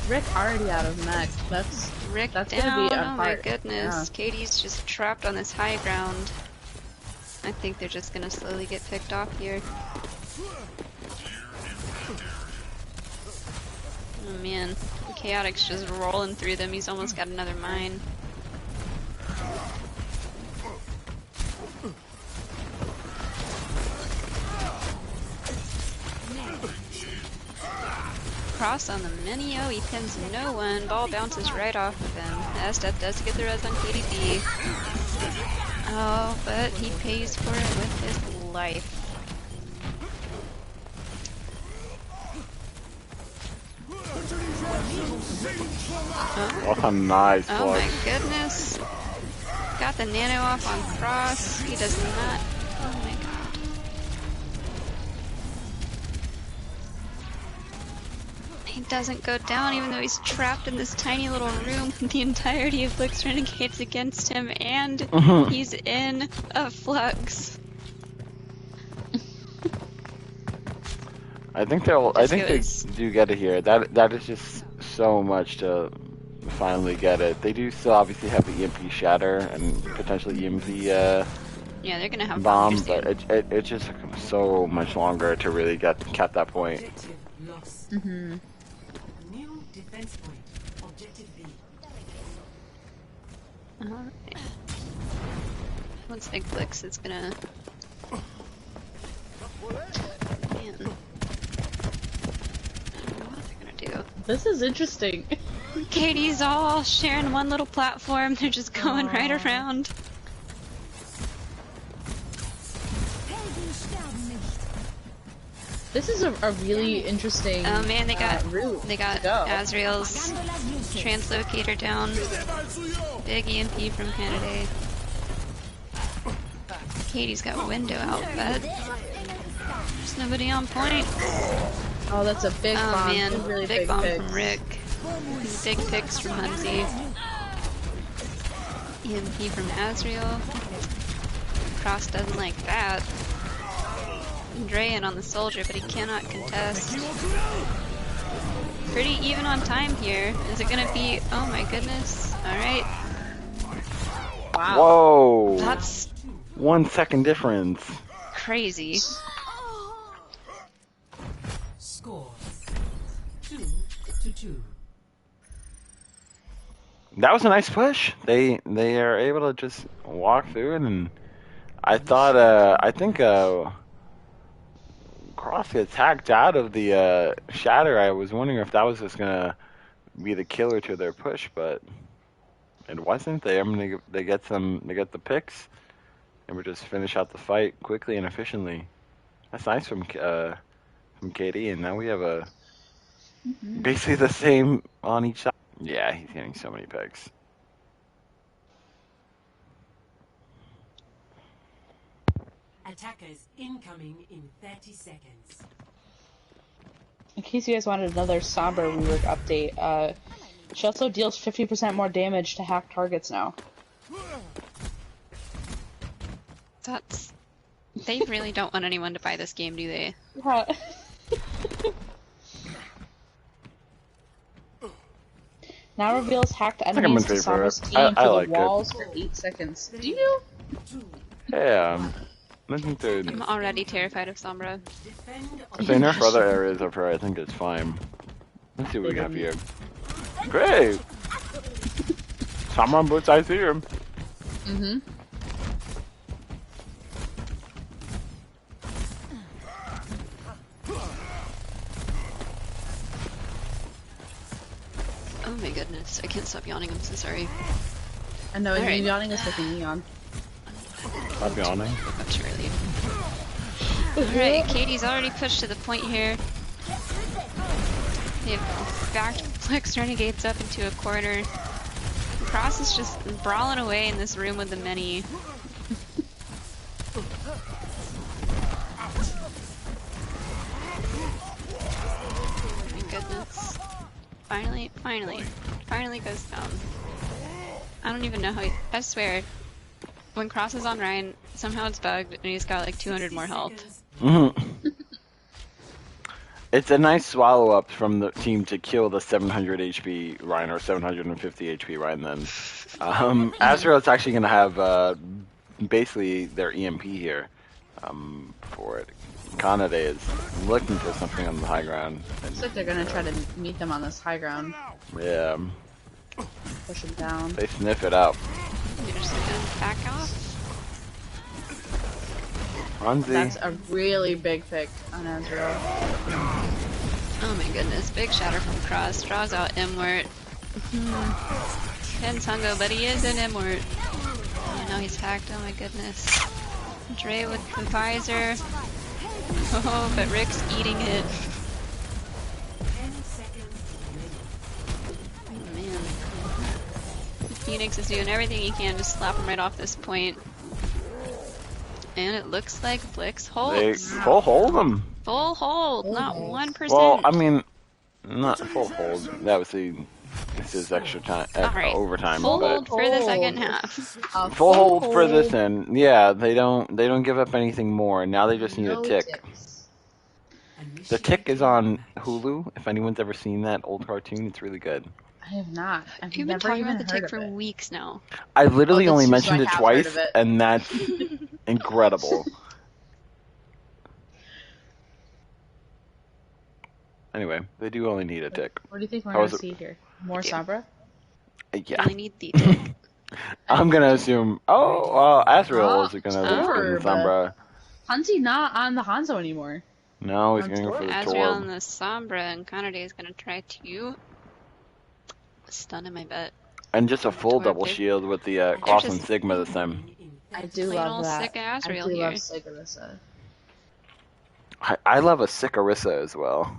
Rick already out of mech. Rick That's down, gonna be a oh my part. goodness. Katie's just trapped on this high ground. I think they're just gonna slowly get picked off here. Oh man, Chaotic's just rolling through them, he's almost got another mine. Cross on the Minio, he pins no one, ball bounces right off of him. Estep does get the res on KDB. Oh, but he pays for it with his life. Oh, a nice Oh plug. my goodness. Got the nano off on Cross. He does not. Oh my god. He doesn't go down even though he's trapped in this tiny little room with the entirety of Blix Renegades against him and he's in a flux. I think they'll. I think they Disco is- do get it here. That is just so much to finally get it. They do still obviously have the EMP shatter and potentially EMP Yeah, they're gonna have bomb, bombs but it just took them so much longer to really get that point. Objective lost. Mm-hmm. New defense point. Objective B. Alright. Looks like Blix is gonna. Man. I don't know what they're gonna do. This is interesting. Katie's all sharing one little platform, they're just going right around. This is a really interesting. Oh man, they got route they got to go. Azrael's translocator down. Big EMP from Canada. Katie's got window out, but there's nobody on point. Oh, that's a big Oh bomb. man, Two really big bomb picks. from Rick. Big picks from Hunsey. EMP from Azrael. Cross Cross doesn't like that. Dre in on the soldier, but he cannot contest. Pretty even on time here. Is it gonna be? Oh my goodness! All right. Wow. Whoa! That's 1 second difference. crazy. Score 2-2. That was a nice push. They are able to just walk through it, and I thought I think Cross gets hacked out of the shatter. I was wondering if that was just gonna be the killer to their push, but it wasn't. They get the picks, and we just finish out the fight quickly and efficiently. That's nice from KD, and now we have basically the same on each side. Yeah, he's getting so many picks. Attackers incoming in 30 seconds. In case you guys wanted another Sombra rework update, she also deals 50% more damage to hacked targets now. They really don't want anyone to buy this game, do they? Yeah. Now reveals hacked enemies to Sombra's team I to like the walls for 8 seconds. Do you? Yeah, I think they're... I'm already terrified of Sombra. If they nerf other areas of her, I think it's fine. Let's see what we have here. Great! Sombra on both sides here. Mm-hmm. Oh my goodness, I can't stop yawning, I'm so sorry. I know, Alright. yawning is making me yawn. Stop yawning. Up too early. Alright, Katie's already pushed to the point here. They've backed Blix Renegades up into a corner. Cross is just brawling away in this room with the many. Oh my goodness. Finally goes down. I don't even know how I swear, when Cross is on Ryan, somehow it's bugged and he's got like 200 more health. It's a nice swallow up from the team to kill the 700 HP Ryan or 750 HP Ryan then. Azrael's actually going to have basically their EMP here for it. Kanade is looking for something on the high ground. Looks like they're gonna try to meet them on this high ground. Yeah. Push them down. They sniff it out. You're just gonna back off. Hanzi. That's a really big pick on Azrael. Oh my goodness, big shatter from Cross. Draws out M-Wort. Pins Hungo, but he is an M-Wort. Oh no, he's hacked. Oh my goodness. Dre with the visor. Oh, but Rick's eating it. 10 seconds Oh man. Phoenix is doing everything he can to slap him right off this point. And it looks like Blix They holds. full hold them. Full hold, not 1%. Well, I mean, not full hold. That was this is extra time, Alright. overtime. Full but hold for the second half. full hold for this end. Yeah, they don't give up anything more. Now they just need No a tick. ticks. The Tick is on Hulu. If anyone's ever seen that old cartoon, it's really good. I have not. I've You've been never talking even about the heard tick of for it. weeks now. I literally Oh, only that's mentioned true, it I have twice, heard of it. and that's incredible. Anyway, they do only need a tick. What do you think we're How gonna was it? see here? More do. Sombra? You Yeah, only need the tick. I'm gonna assume. Oh, Azrael is gonna lose Orb. in Sombra. Hanzi not on the Hanzo anymore. No, he's On going for the Azrael and Torb. the Sombra, and Kanade is gonna try to stun him, I bet. And just a full Torb double did. shield with the Cross just- and Sigma this time. I do Plain love old that. sick Azrael I do here. love Sigarissa. I love a Sicarissa as well.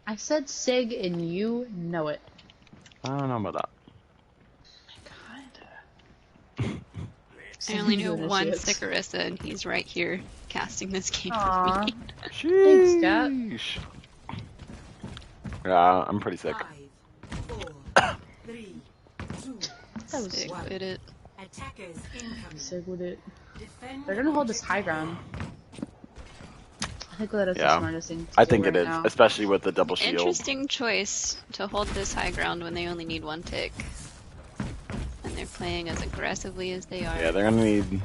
I said Sig and you know it. I don't know about that. Kinda. I only know Doing one shit. Sicarissa, and he's right here casting this game Aw. with me. Thanks, Kat. Sheesh. Yeah, I'm pretty sick. 5, 4, 3, 2. That was Sick one. with it. Attackers incoming. Sig with it. Defend They're gonna hold this high ground. I think that is the Yeah. smartest thing to I do think right it is, now. especially with the double shield. Interesting choice to hold this high ground when they only need 1 tick. And they're playing as aggressively as they are. Yeah, they're gonna need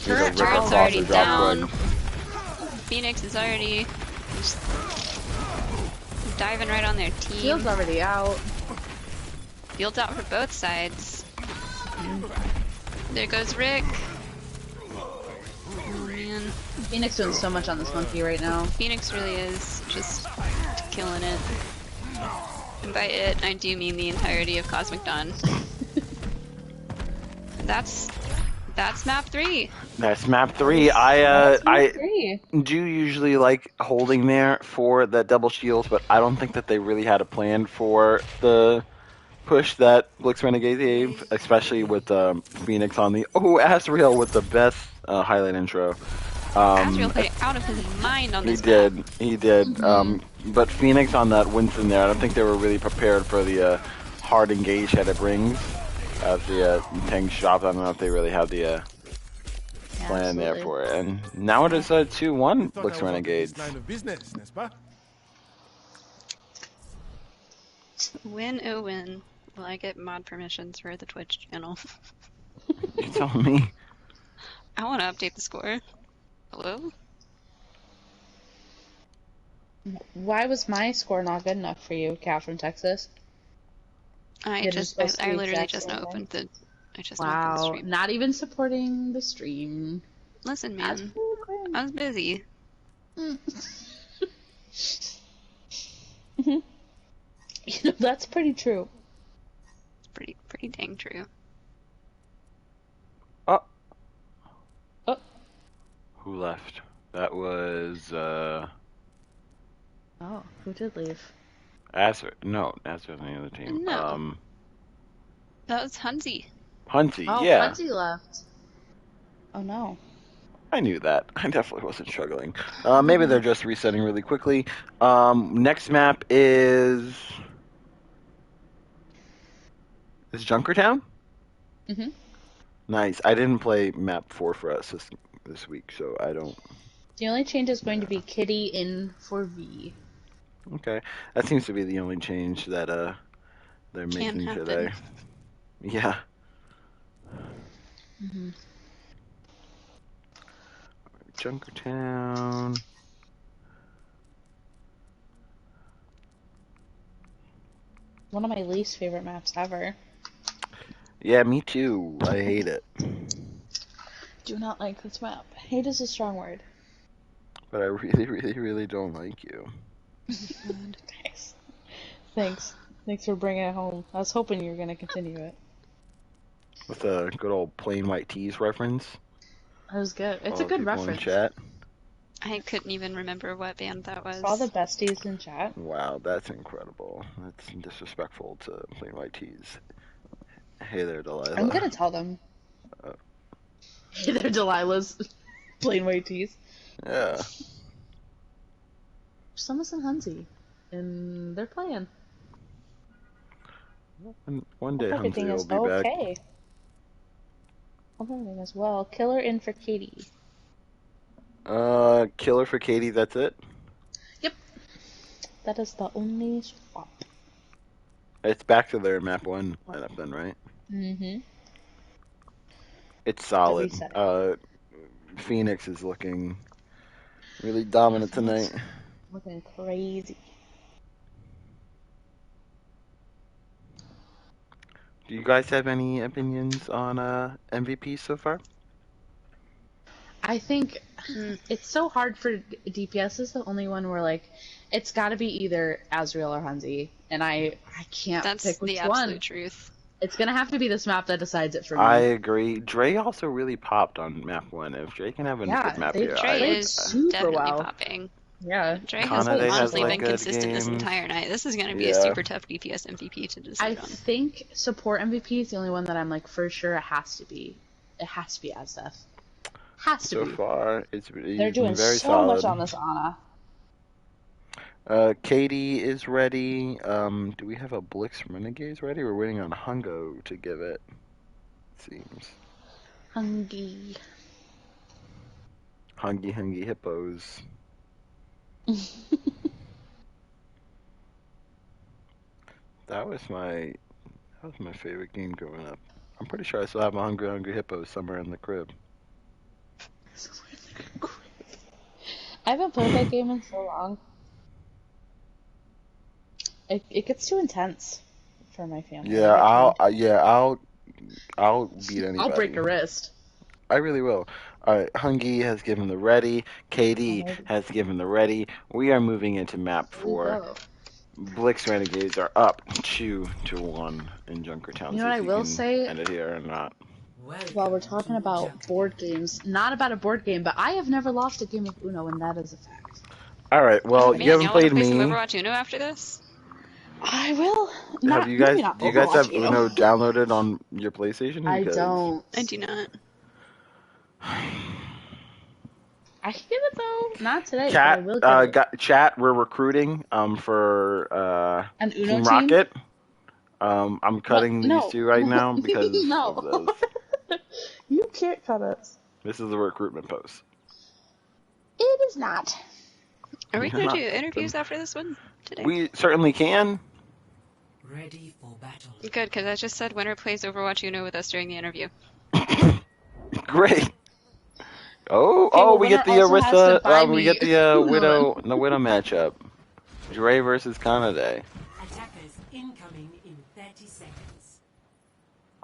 to rip Turret's across already the drop down. quick. Phoenix is already just diving right on their team. Shield's already out. Field's out for both sides. There goes Rick. Oh man. Phoenix doing so much on this monkey right now. Phoenix really is just killing it. And by it, I do mean the entirety of Cosmic Dawn. That's map 3. That's map 3. I Three. do usually like holding there for the double shields, but I don't think that they really had a plan for the push that Blix Renegades gave, especially with Phoenix on the Asriel with the best highlight intro. Asriel played it out of his mind on He this did, map. he did. But Phoenix on that Winston there, I don't think they were really prepared for the hard engage that it brings as the tank shop. I don't know if they really have the plan there absolutely. for it. And now it is 2-1 Blix Renegades. Win, oh win. Will I get mod permissions for the Twitch channel? You tell me. I want to update the score. Hello? Why was my score not good enough for you, Cal from Texas? I It is supposed to I be literally exact just same opened the, I just opened the Wow, stream. not even supporting the stream. Listen, That's man, pretty great. I was busy. You know, that's pretty true. Pretty dang true. Oh, Oh, who left? That was oh, who did leave? Asher. No, Asher was on the other team. No. That was Hunzy. Hunty. Oh, Yeah, Hunty left. Oh no. I knew that. I definitely wasn't struggling. Maybe they're just resetting really quickly. Next map is Junkertown. Mhm. Nice. I didn't play map 4 for us this week, so I don't. The only change is going to be Kitty in for V. Okay, that seems to be the only change that they're Can making happen. today. Yeah. Mhm. Junkertown. One of my least favorite maps ever. Yeah, me too. I hate it, Do not like this map. Hate is a strong word. but I really, really, really don't like you. Thanks. Thanks for bringing it home. I was hoping you were going to continue it. With a good old plain white tees reference. That was good. It's All a the good people in reference. chat. I couldn't even remember what band that was. All the besties in chat. Wow, that's incredible. That's disrespectful to plain white tees. Hey there, Delilah. I'm going to tell them. Uh, Hey there, Delilah's plain white tees. Yeah. Summers and Hunzy. And they're playing. And one day Hope Huntley everything will is be back. okay. Hope everything is well. Killer in for Katie. Killer for Katie, that's it? Yep. That is the only swap. It's back to their map 1 lineup then, right? Mm-hmm. It's solid. reset Phoenix is looking really dominant tonight. Looking crazy. Do you guys have any opinions on MVP so far? I think it's so hard for DPS is the only one where like it's got to be either Azrael or Hunzi, and I can't That's pick which the absolute one. truth. It's gonna have to be this map that decides it for me. I agree. Dre also really popped on map 1. If Dre can have a Yeah, good map they here, Dre played is super definitely well. popping. Yeah, Dre has Kanade has, honestly like, been good consistent this games. entire night. This is going to be a Yeah. super tough DPS MVP to I decide on. think support MVP is the only one that I'm like for sure it has to be. It has to be Azef. Has to So be. far, it's They're been doing very so solid. much on this Ana. Katie is ready. Do we have a Blix Renegades ready? We're waiting on Hungo to give it. Seems. Hungry. Hungry hippos. That was my favorite game growing up. I'm pretty sure I still have a Hungry Hippos somewhere in the crib. I haven't played that game in so long. It gets too intense for my family. Yeah, I'll beat anybody. I'll break a wrist. I really will. Alright, Hungy has given the ready. KD Alrighty. has given the ready. We are moving into map Here we 4. go. Blix Renegades are up 2-1 in Junkertown. You know what I will say? End it here or not. While we're talking about board games, not about a board game, but I have never lost a game of UNO, and that is a fact. Alright, well, Man, you haven't y'all wanna played play some me. Overwatch Uno after this? I will. Not, Have you guys? maybe not Do you guys have Overwatch UNO. Uno downloaded on your PlayStation? I Because don't. I do not. I can get it though. Not today. But I will Chat, get it. chat. We're recruiting for An Uno Team team? Rocket. I'm cutting No. these two right now because No. of this. You can't cut us. This is a recruitment post. It is not. Are we gonna Not do interviews after this one today? We certainly can. Ready for battle. Good, because I just said winner plays Overwatch Uno with us during the interview. Great. Oh, well, we get the winner also has to buy we me get the Uno. widow matchup. Dre versus Kanade. Attackers incoming in 30 seconds.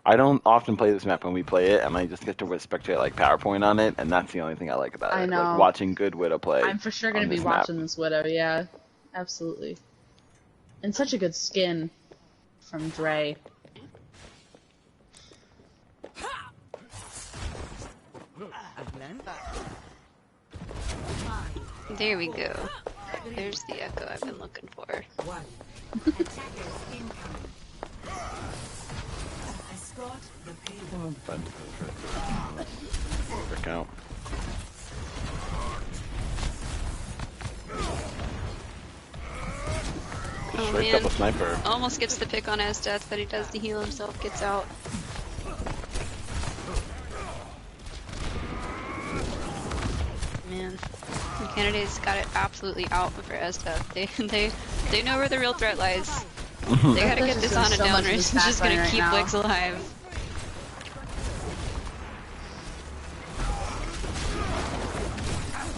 I don't often play this map when we play it, and I just get to spectate like PowerPoint on it, and that's the only thing I like about it. I know. Like watching good Widow play. I'm for sure going on to be this map. watching this Widow, yeah. Absolutely. And such a good skin from Dre. There we go. There's the echo I've been looking for. One. Attackers incoming. Escort the payload. Check out. Oh Straight man. double sniper. Almost gets the pick on his death, but he does the heal himself, gets out. Man. The candidates got it absolutely out for Esdeath. They know where the real threat lies. They gotta get this on a so down much or in it's this just gonna backline right keep now. Blix alive.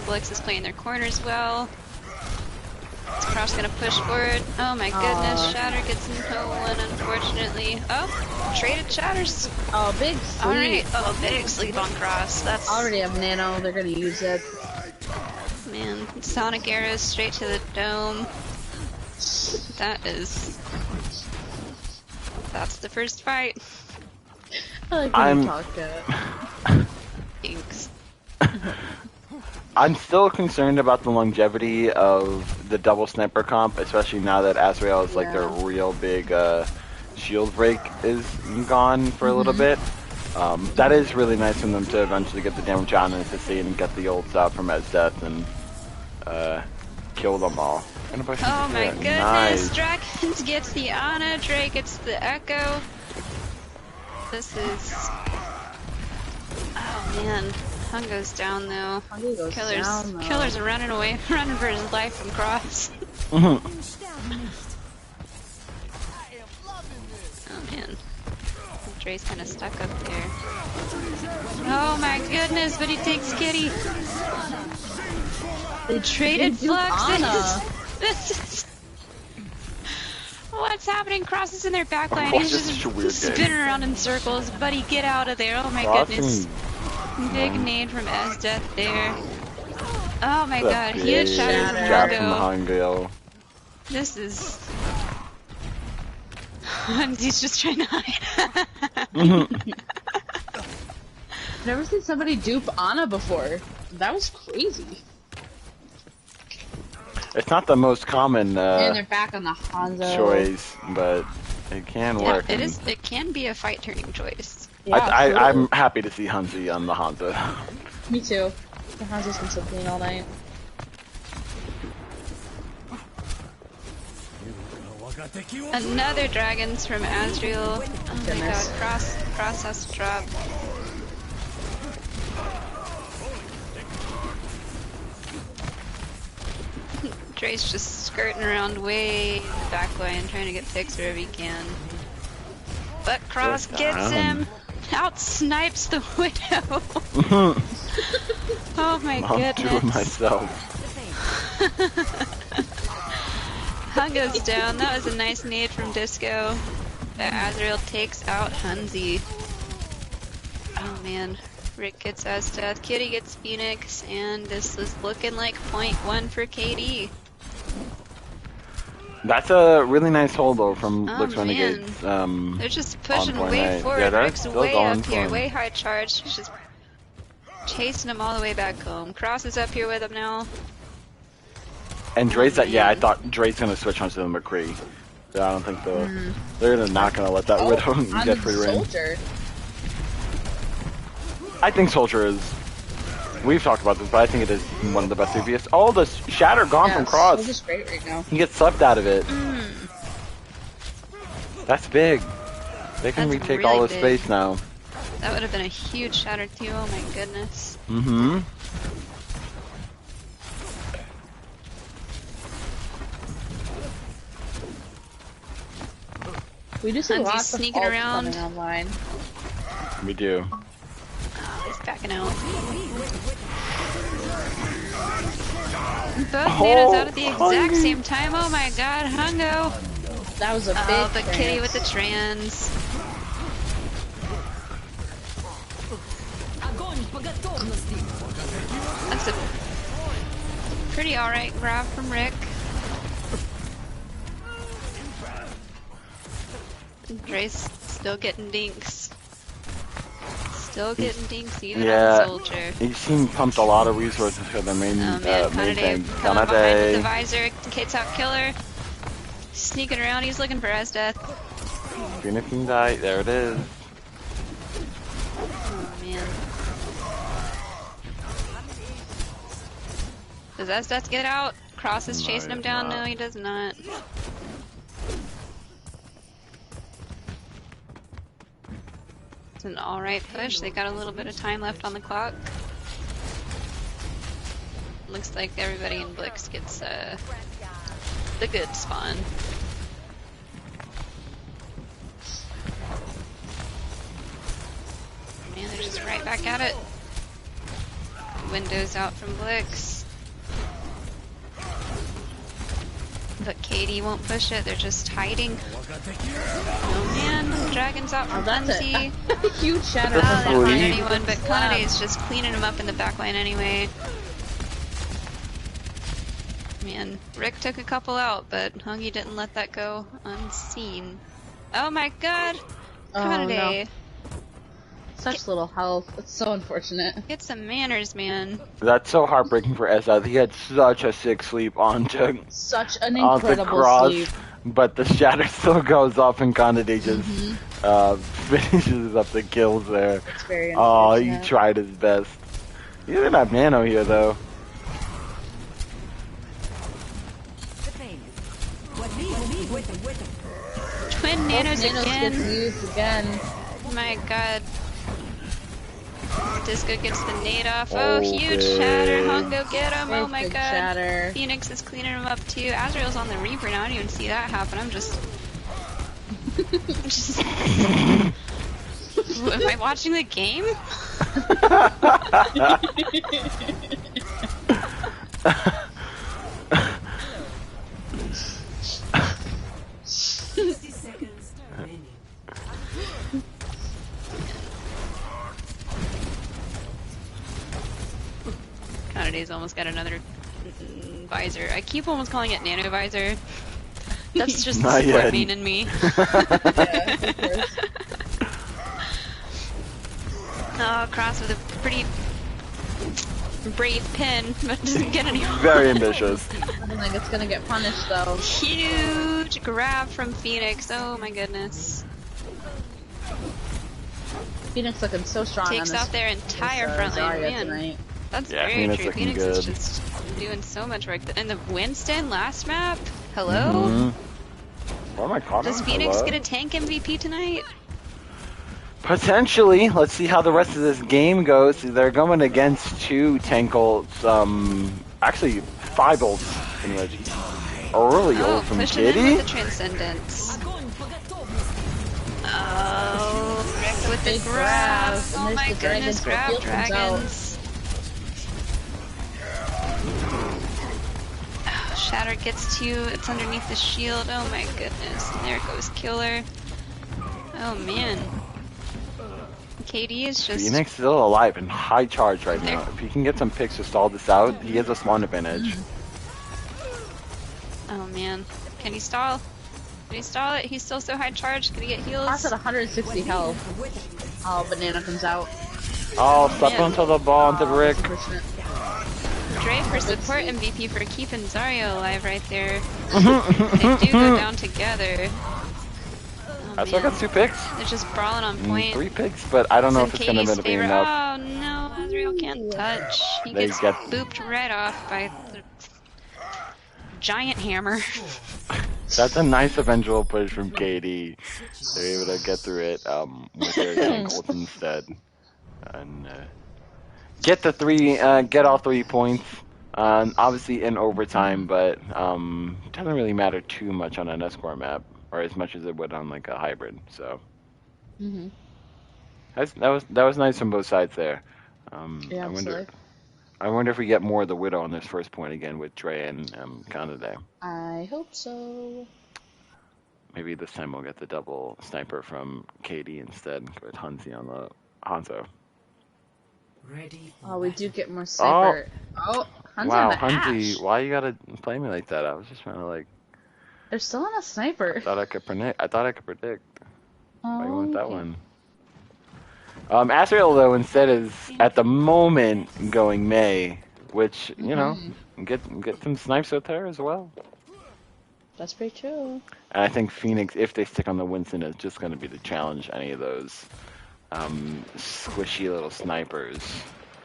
Blix is playing their corners well. Is Cross gonna push forward? Oh my goodness, Aw. Shatter gets no one unfortunately. Oh, traded Shatters. Oh, big sleep. Alright, oh big sleep on Cross. That's Already have nano, they're going to use it. man. Sonic arrows straight to the dome. That's the first fight. I like when I'm- you talk it. Thanks. I'm still concerned about the longevity of the double sniper comp, especially now that Azrael is like their Yeah. real big shield break is gone for a little bit. That is really nice for them to eventually get the damage on and to see and get the ults out from Esdeath and kill them all. Oh my goodness, Nice. Dragons gets the Ana, Dre gets the Echo. This is... Oh man, Hung goes down though. Hungry goes down, though. Killer's running away, running for his life from Cross. Mhm. Oh man. Dre's kind of stuck up there. Oh my goodness, but he takes Kitty. They traded They do Ana. fluxes. This is... What's happening? Cross is in their backline. Oh, He's this is just such a weird spinning game. around in circles. Buddy, get out of there. Oh my Crossing. goodness. Big nade from Esdeath there. Oh my The god, huge big shatter from jab from Hongo. Hongo. This is... He's just trying to hide. I've never seen somebody dupe Ana before. That was crazy. It's not the most common And they're back on the Hanzo. choice, but it can Yeah, work. it and is. It can be a fight turning choice. Yeah, I'm happy to see Hanzi on the Hanzo. Me too. The Hanzo's been so clean all night. Another dragons from Azrael. Oh my god, Goodness. Cross has to drop. Dre's just skirting around way in the back line, trying to get picks wherever he can. But Cross gets him! Out snipes the Widow! Oh my goodness. I'll do it myself. Hungo's down. That was a nice nade from Disco. Azrael takes out Hunzi. Oh man. Rick gets Azteth, Kitty gets Phoenix, and this is looking like .1 for KD. That's a really nice hold though from Oh, Blix Renegades. They're just pushing on way point forward. Yeah, Rick's still way going up here, for him. way high charge. He's just chasing him all the way back home. Cross is up here with him now. And Dre's that, yeah, I man. thought Dre's gonna switch onto the McCree. Yeah, I don't think they're not gonna let that Widow on get the free reign. soldier. I think Soldier is. We've talked about this, but I think it is one of the best CPS. Oh, the Shatter gone from Cross. Soldier's great right now. He gets sucked out of it. That's big. They can That's retake really all the big. space now. That would have been a huge shatter too, oh my goodness. Mm-hmm. We do see Hunzi's lots of sneaking ults around. coming online. We do. He's backing out. Both Oh, Nanos out at the exact Hungy. same time. Oh my god, Hungo! That was a big Oh, but Kitty trance. with the trans. That's a pretty alright grab from Rick. Dre's still getting dinks. Still getting dinks even Yeah. on Soldier. He's seen pumped a lot of resources for the main, Oh man, main Kanade thing. coming behind with the Kanade. visor. Kate's out killer. Sneaking around, he's looking for Azteth. Phoenix can die. There it is. Oh man. Does Azteth get out? Cross is No, chasing him he down? does No, not. he does not. It's an alright push. They got a little bit of time left on the clock. Looks like everybody in Blix gets the good spawn. Man, they're just right back at it. Windows out from Blix. But Katie won't push it, they're just hiding. Oh man, Dragon's out from That's Hunzi. a huge shatter. Oh, they don't find Sweet. anyone, but Kanade's just cleaning him up in the backline anyway. Man, Rick took a couple out, but Hungy didn't let that go unseen. Oh my god! Oh, Kanade, no. Such little health. It's so unfortunate. get some manners, man. That's so heartbreaking for Esad. He had such a sick sleep onto Such an the incredible cross, sleep. but the shatter still goes off and Kanade just finishes up the kills there. It's very Oh, he unfortunate. tried his best. He didn't have nano here though. Twin nanos Nanos gets again. used again. My god. Disco gets the nade off. Oh, Oh, huge big. shatter. Hungo, get him. Oh my Big god. shatter. Phoenix is cleaning him up too. Azrael's on the Reaper now. I didn't even see that happen. I'm just. Am I watching the game? Remaining. Kanade's almost got another visor. I keep almost calling it nano visor. That's just the Not support yet. being in me. Yeah, of course. Oh, Cross with a pretty brave pin, but doesn't get any. Very ambitious. I don't think it's gonna get punished though. Huge grab from Phoenix. Oh my goodness. Phoenix looking so strong. Takes on this, out their entire this, front line. Zarya Man, tonight. that's Yeah, very Phoenix true. looking Phoenix is good. just doing so much work. And the Winston last map? Hello? Mhm. What am I calling? Does Phoenix Hello? get a tank MVP tonight? Potentially. Let's see how the rest of this game goes. They're going against two tank ults. Actually, 5 ults in Reggie. Early Oh, ult from pushing in Kitty. with the Transcendence. Oh, Rick with the Big grab. grab, Oh and my there's the goodness, dragons, but grab Field comes out. dragons. Oh, Shatter gets to you. It's underneath the shield. Oh my goodness. There goes Killer. Oh man. KD is just... Phoenix still alive and high charge right now. If he can get some picks to stall this out, he has a spawn advantage. Oh man. Can he stall? Can he stall it? He's still so high charged. Can he get heals? Cross at 160 health. Oh, Banana comes out. Oh, step onto the ball onto Rick. Unfortunate. Dre for support MVP for keeping Zarya alive right there. They do go down together. Oh, I still man. got 2 picks. They're just brawling on point. 3 picks, but I don't know if it's going to Katie's end up being favorite. enough. Oh no, Azrael can't touch. He They gets get- booped right off by the giant hammer. That's a nice eventual push from KD. They're able to get through it with their tank ult instead. And get the 3, get all 3 points. Obviously in overtime, but doesn't really matter too much on an escort map, or as much as it would on like a hybrid. So that was nice from both sides there. Yeah, I wonder if we get more of the Widow on this first point again with Dre and Kanade. I hope so. Maybe this time we'll get the double sniper from KD instead with Hanzi on the Hanzo. Ready for Oh, we battle. do get more sniper. Oh, Hanzi Wow, on the Hanzi, Ash. why you gotta play me like that? I was just trying to like, They're still on a sniper. I thought I could predict. Why you want that okay. one? Asriel though instead is at the moment going May, which you know get some snipes out there as well. That's pretty true. And I think Phoenix, if they stick on the Winston, is just going to be to challenge any of those squishy little snipers,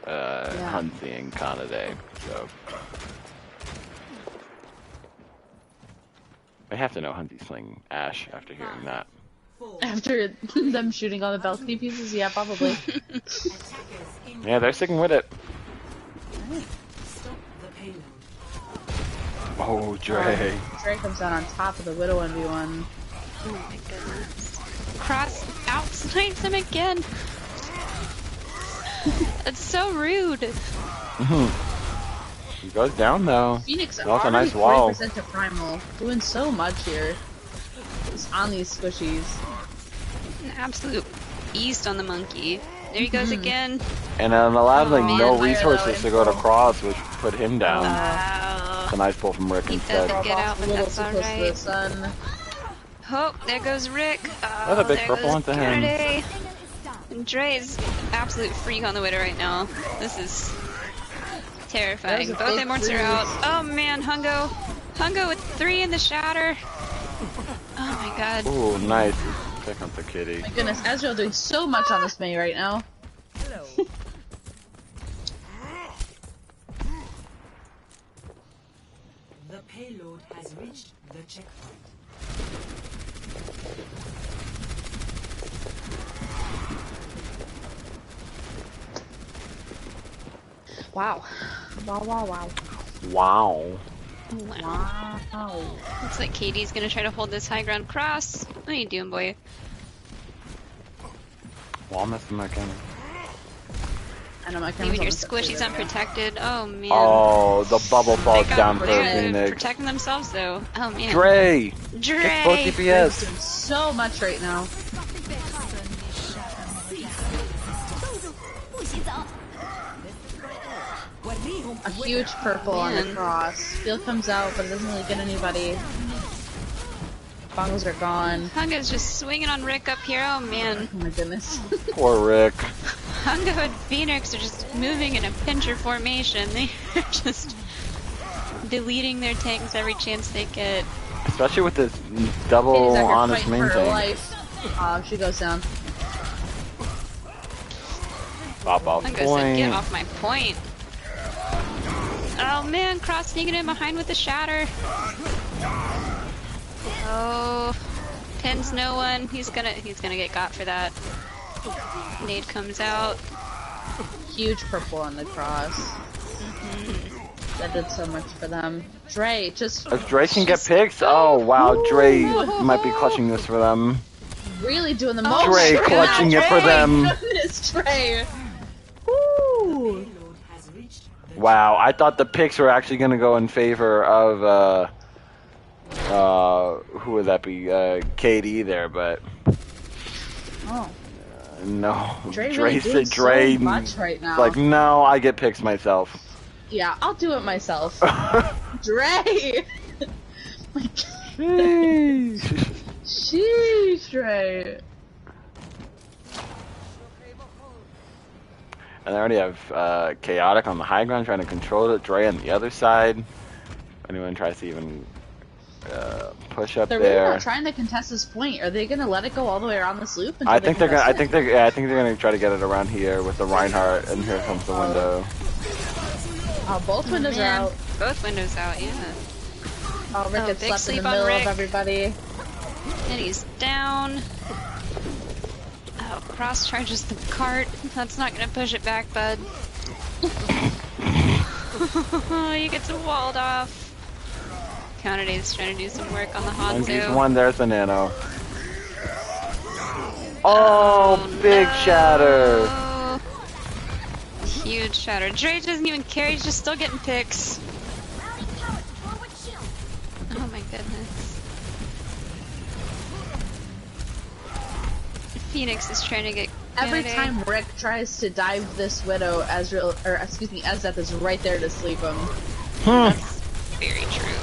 Hanzi and Kanade. So I have to know Hanzi's playing Ashe after hearing that. After them shooting all the balcony pieces, yeah, probably. Yeah, they're sticking with it. Stop the payload. Oh, Dre. Dre comes down on top of the Widow 1v1. Oh my goodness. Cross out snipes him again. That's so rude. He goes down though. Phoenix That's already a nice wall. 40% to Primal. Doing so much here. Just on these squishies. An absolute beast on the monkey. There he goes again. And allowed like man, no fire resources though, to go to cross, which put him down. Wow. It's a nice pull from Rick He instead. doesn't get out, A but little that's too close to the alright. sun. Oh, there goes Rick. Oh, That's a big there purple goes onto him. Kennedy. And Dre's absolute freak on the Widow right now. This is terrifying. That was a Both big immorts are freeze. out. Oh man, Hungo with 3 in the shatter. Oh my god. Ooh, nice. Check out the kitty. My goodness, Ezreal doing so much on this May right now. The payload has reached the checkpoint. Wow. Wow, wow, wow. Wow. Wow. Wow. Looks like Katie's gonna try to hold this high ground cross. What are you doing, boy? Well, I'm missing my camera. I know my camera's Leaving your almost up to squishies there. unprotected. Oh man. Oh, the bubble falls They got- down for they're Phoenix. protecting themselves though. Oh man. Dre! Dre! Gets both He's DPS. doing so much right now. A huge purple on the Man. cross. Field comes out, but it doesn't really get anybody. Bongos are gone. Hunga's just swinging on Rick up here. Oh man. Oh my goodness. Poor Rick. Hunga and Phoenix are just moving in a pincher formation. They're just deleting their tanks every chance they get. Especially with this double Katie's out here honest fighting main for her thing. life. She goes down. Pop off Hunga said, point. get off my point. Oh man, Cross sneaking in behind with the shatter. Oh, pins no one. He's gonna get got for that. Nade comes out. Huge purple on the cross. That did so much for them. Dre, just... If Dre can get picks, oh wow, Dre might be clutching this for them. Really doing the most. Dre clutching it for them. Goodness, Dre. Woo! Wow, I thought the picks were actually going to go in favor of, who would that be? KD there, but... Oh. No. Dre really doing Dre so much right now. Like, no, I get picks myself. Yeah, I'll do it myself. Dre! Sheesh. Sheesh, Dre. And I already have Chaotic on the high ground trying to control it. Dre on the other side. If anyone tries to even push up They're there. really not trying to contest this point. Are they gonna let it go all the way around this loop? I think they're gonna try to get it around here with the Reinhardt, and here comes the window. Oh, both windows are out. Both windows out, yeah. Oh, Rick gets big left in the sleep on middle Rick. of everybody. And he's down. Oh, cross charges the cart. That's not gonna push it back, bud. You get some walled off. Counterdate's trying to do some work on the Hungy's Hanzo. one, there's the Nano. Oh, big shatter. Huge shatter. Dre doesn't even care, he's just still getting picks. Oh my goodness. Phoenix is trying to get Every Candidate. time Rick tries to dive this widow, Azrath is right there to sleep him. That's very true.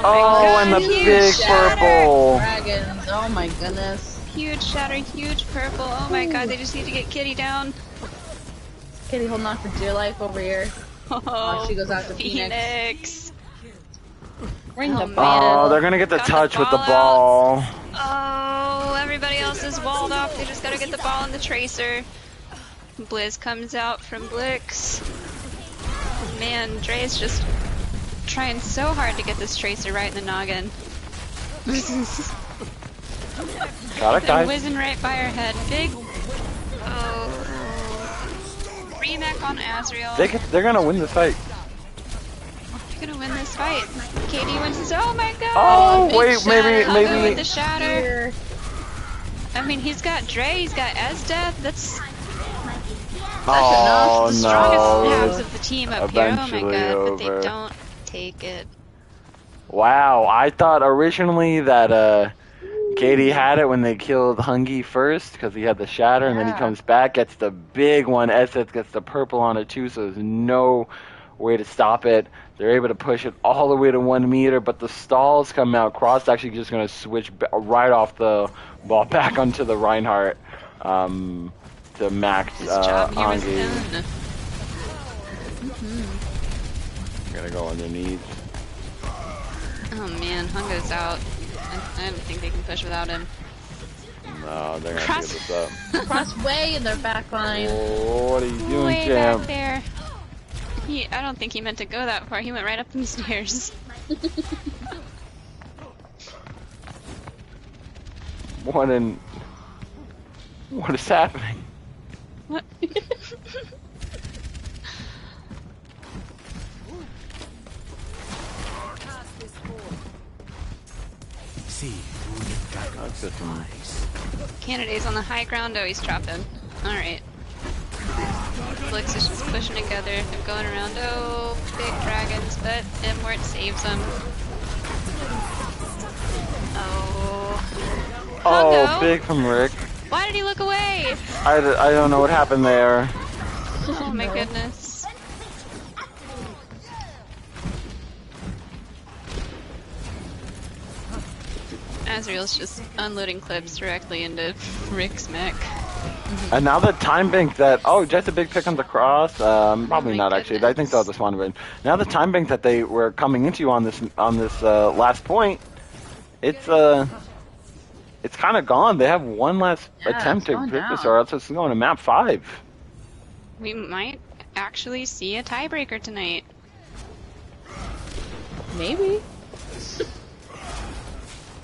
Oh, and the huge big shatter. purple. Dragons, oh my goodness. Huge shatter, huge purple. Oh my god, they just need to get Kitty down. Kitty holding on for dear life over here. Oh, she goes out to Phoenix. Ring the man. Oh, they're gonna get the Got the touch with the ball ball. Oh, everybody else is walled off. They just gotta get the ball in the tracer. Blizz comes out from Blix. Man, Dre's just trying so hard to get this tracer right in the noggin. Got it, They're guys. whizzing right by her head. Big. Oh. Remake on Azrael. They're gonna win this fight. They're gonna win this fight. Katie wins this. Oh my god! Oh, Big wait, shatter. I'll go with maybe. the shatter. I mean, he's got Dre, he's got Esdeath. That's Oh the strongest halves no. of the team up here. Oh my Eventually god, but they over. don't take it. Wow, I thought originally that Katie had it when they killed Hungy first because he had the shatter, and then he comes back, gets the big one. Eseth gets the purple on it too, so there's no way to stop it. They're able to push it all the way to 1 meter, but the stalls come out. Cross actually just going to switch right off the ball back onto the Reinhardt to max His job here was Hungy. done. Gonna go underneath. Oh man, Hungo's out. I don't think they can push without him. No, they're gonna have to get this up. Cross way in their back line. Oh, what are you doing, Way champ? back there. I don't think he meant to go that far. He went right up the stairs. What is happening? What? That's just some- Canada's on the high ground. Oh, he's trapped in. Alright. Blix is just pushing together. They're going around. Oh, big dragons, but Mort saves them. Oh. Oh, Hongo? big from Rick. Why did he look away? I don't know what happened there. Oh my goodness. Azrael's just unloading clips directly into Rick's mech. And now the time bank that just a big pick on the cross. Probably my not actually. I think goodness. they'll just want to win. Now the time bank that they were coming into on this last point, it's kind of gone. They have one last attempt to it's gone pick this, now. or else it's going to map 5. We might actually see a tiebreaker tonight. Maybe.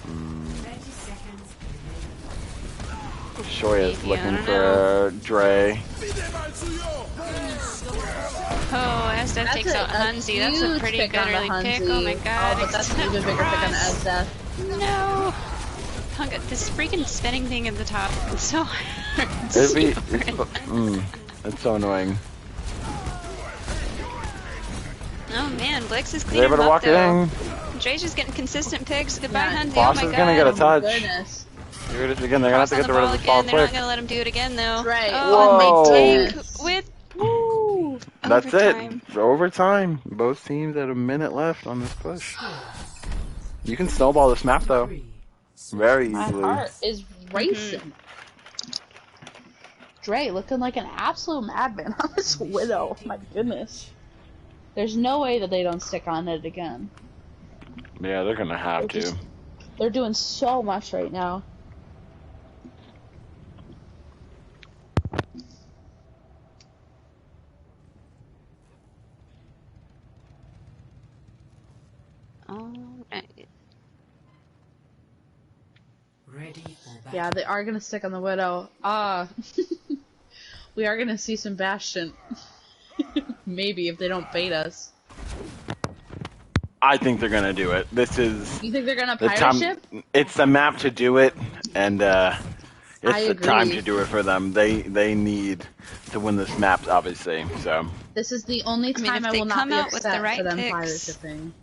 30 seconds. Shoya's Maybe, I looking don't for Dre. Oh, Asdef takes out Hanzi. That's a huge pretty pick good on the early pick. Hanzi. Oh my god. Oh, but that's an even bigger pick on the Asdef. No! This freaking spinning thing at the top. It's so hard. It's so annoying. Oh man, Blix is They're cleaning able to up walk though. in. Dre's just getting consistent picks. Goodbye, Yeah, Hanzi. Boss Oh my is god. gonna get a touch. Goodness. Here it is again. They're gonna have to get Cross on the ball rest of the ball again. They're not quick. gonna let him do it again though. Right. Oh, Whoa. and they take with woo. That's Overtime. it. It's overtime. Both teams at a minute left on this push. You can snowball this map though. Very My easily. heart is racing. Dre looking like an absolute madman on this Widow. My goodness. There's no way that they don't stick on it again. Yeah, they're gonna have to. They're doing so much right now. Alright. Ready for battle. Yeah, they are gonna stick on the Widow. We are gonna see some Bastion. Maybe if they don't bait us. I think they're gonna do it. This is You think they're gonna the pirate time. ship? It's the map to do it, and it's the agree. time to do it for them. They need to win this map, obviously. So This is the only mean, time if I they will not come be out with the upset right for them picks. pirate shipping.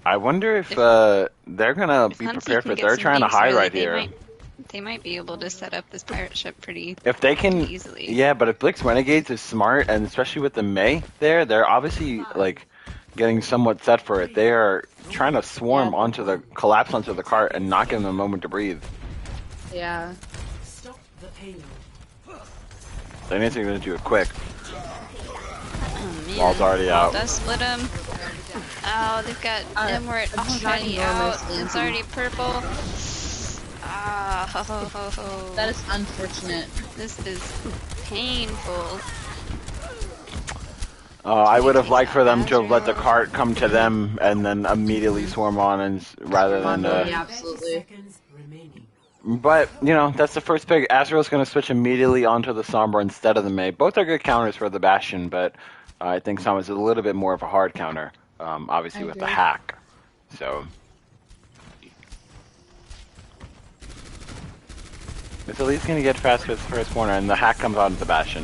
I wonder if they're gonna If be Hansi prepared can for. get They're some trying to things hide early, right here. They might be able to set up this pirate ship pretty If they can, easily. yeah, but if Blix Renegades is smart, and especially with the May there, they're obviously like getting somewhat set for it. They are trying to swarm collapse onto the cart and not give them a moment to breathe. Yeah. Stop the payload. They need to do it quick. Oh, man. Ball's already out. Does split him. Oh, they've got Emerald already out. It's already purple. Ah, ho, ho, ho, ho. That is unfortunate. This is painful. I would have liked for them to have let the cart come to them and then immediately swarm on, and rather than. Yeah, absolutely. 30 seconds remaining. But you know, that's the first pick. Azrael's going to switch immediately onto the Sombra instead of the May. Both are good counters for the Bastion, but I think Sombra's a little bit more of a hard counter. Obviously I with the agree. hack. So it's at least going to get past his first corner, and the hack comes out into the Bastion.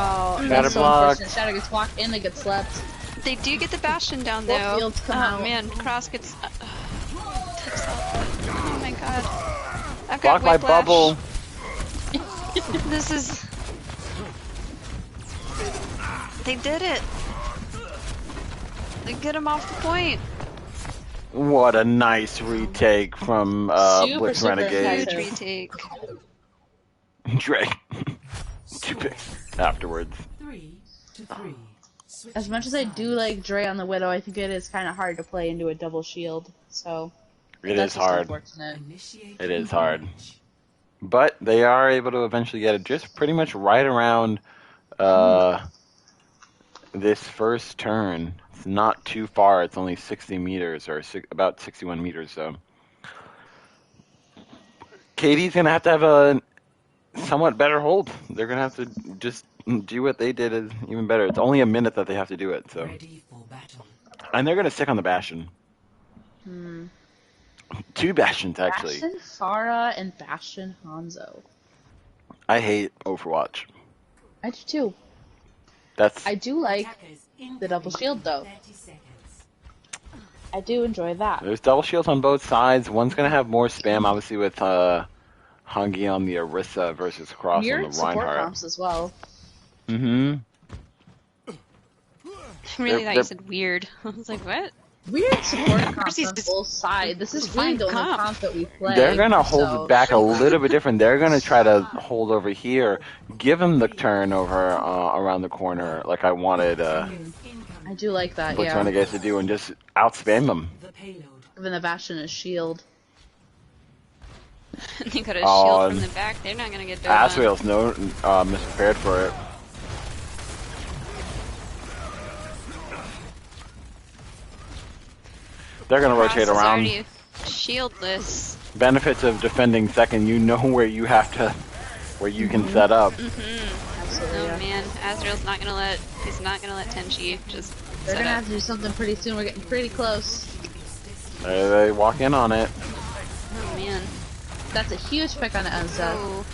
Oh, Shatter that's so block. unfortunate. Shatter gets walked in, they get slept. They do get the Bastion down Both though. fields come Oh out. man, Cross gets takes off. Oh my god. I've Block got my whiplash. bubble. This is. They did it. They get him off the point. What a nice retake from Super, Blix super Renegades. Huge retake. Drake. Two picks afterwards. 3-3. Switch As much as I do like Dre on the Widow, I think it is kind of hard to play into a double shield. So It that's is just hard. unfortunate. initiate It is hard. engage. But they are able to eventually get it just pretty much right around this first turn. It's not too far. It's only 60 meters, or about 61 meters. So Katie's going to have a somewhat better hold. They're going to have to just do what they did is even better. It's only a minute that they have to do it. So, Ready for battle. and they're going to stick on the Bastion. Two Bastions, actually. Bastion Farah and Bastion Hanzo. I hate Overwatch. I do too. That's I do like Attackers the double incoming. shield though. 30 seconds. I do enjoy that. There's double shields on both sides. One's going to have more spam, obviously, with Hungy on the Orisa versus Cross on Weird the support Reinhardt. comps as well. Mm-hmm. I really thought they're- you said weird. I was like, what? Weird support comps He's on just- both sides. This is really Fine the only comp. comp that we play. They're going to hold so- it back a little bit different. They're going to try to hold over here, give him the turn over around the corner like I wanted Incoming. I do like that, Blix yeah. Renegades to do, and just outspam them. The payload. Giving the Bastion a shield. They got a Oh, shield from the back. They're not gonna get done. Asriel's misprepared for it. They're going to rotate around. Already shieldless. benefits of defending second, you know where you have to, where you can set up. Absolutely. Oh Yeah. man, Azrael's not gonna let. He's not gonna let Tenchi just. They're set gonna up. have to do something pretty soon. We're getting pretty close. They walk in on it. Oh man. That's a huge pick on Enza. Oh.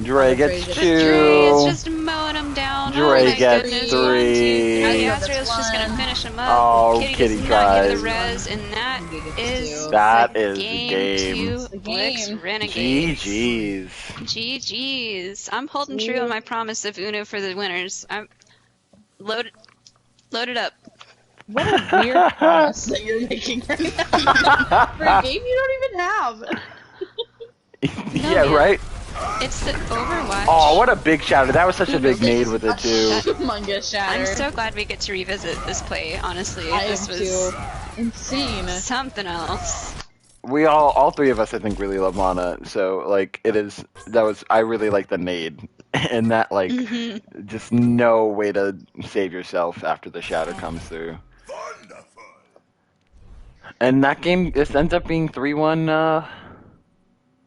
Dre Dre gets gets But Dre is two. just mowing him down. Dre oh my gets goodness. 1, 2, three. 3. Azrael Azrael's gets just gonna one. finish him up. Oh, Kitty Kitty does not give the tries. res, and that Kitty gets is two. That the is the game game. to The Blix game. Renegades. GG's. GG's. I'm holding true on my promise of Uno for the winners. I'm load it up. What a weird promise that you're making right now. For a game you don't even have. Yeah, man. right? It's the Overwatch. Oh, what a big shatter. That was such a big nade with it, too. Humongous shatter. I'm so glad we get to revisit this play, honestly. I This am was too. Insane. something else. We all three of us, I think, really love Mana. So, like, I really like the nade. And that, like, just no way to save yourself after the shatter comes through. And that game, this ends up being 3-1,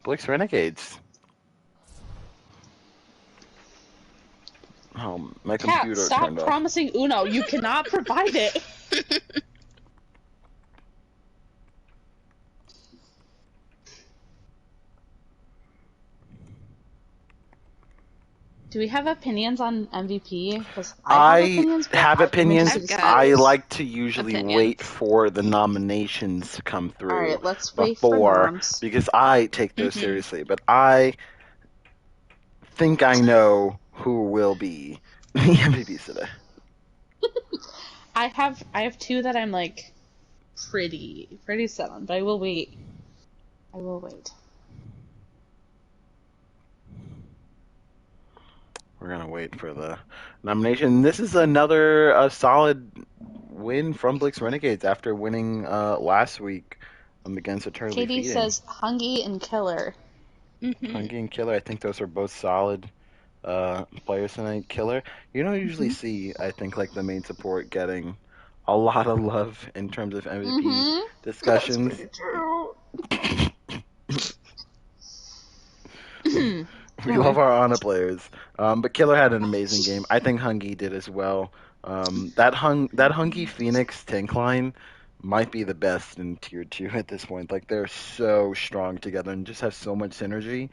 Blix Renegades. Oh, my Cat, computer stop turned off. promising Uno. You cannot provide it. Do we have opinions on MVP? 'Cause I have opinions. but have I'm opinions. interested to I've got see I yours. like to usually opinions. wait for the nominations to come through Alright, let's wait for before, noms. because I take those seriously. But I think I know who will be the MVPs today. I have two that I'm like pretty set on, but I will wait. I will wait. We're gonna wait for the nomination. This is another solid win from Blix Renegades after winning last week against Eternally Katie Feeding. says Hungy and Killer. Hungy and Killer, I think those are both solid players tonight. Killer, you don't usually see, I think, like the main support getting a lot of love in terms of MVP discussions. That's true. We love our Ana players, but Killer had an amazing game. I think Hungy did as well. That Hungy Phoenix tank line might be the best in Tier 2 at this point. Like, they're so strong together and just have so much synergy.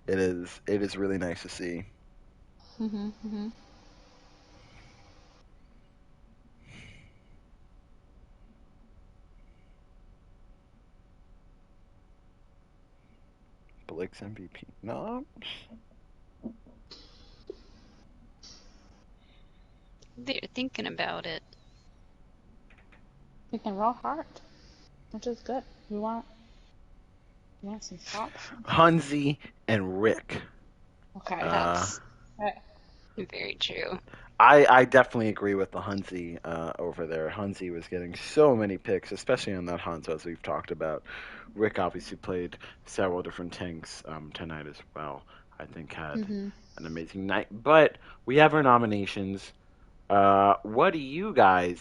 It is really nice to see. Blix MVP. No. They're thinking about it. We can roll hard, which is good. We want some shots. Hunzi and Rick. Okay. That's Alright. very true. I definitely agree with the Hunzi over there. Hunzi was getting so many picks, especially on that Hanzo, as we've talked about. Rick obviously played several different tanks tonight as well. I think had an amazing night. But we have our nominations. What do you guys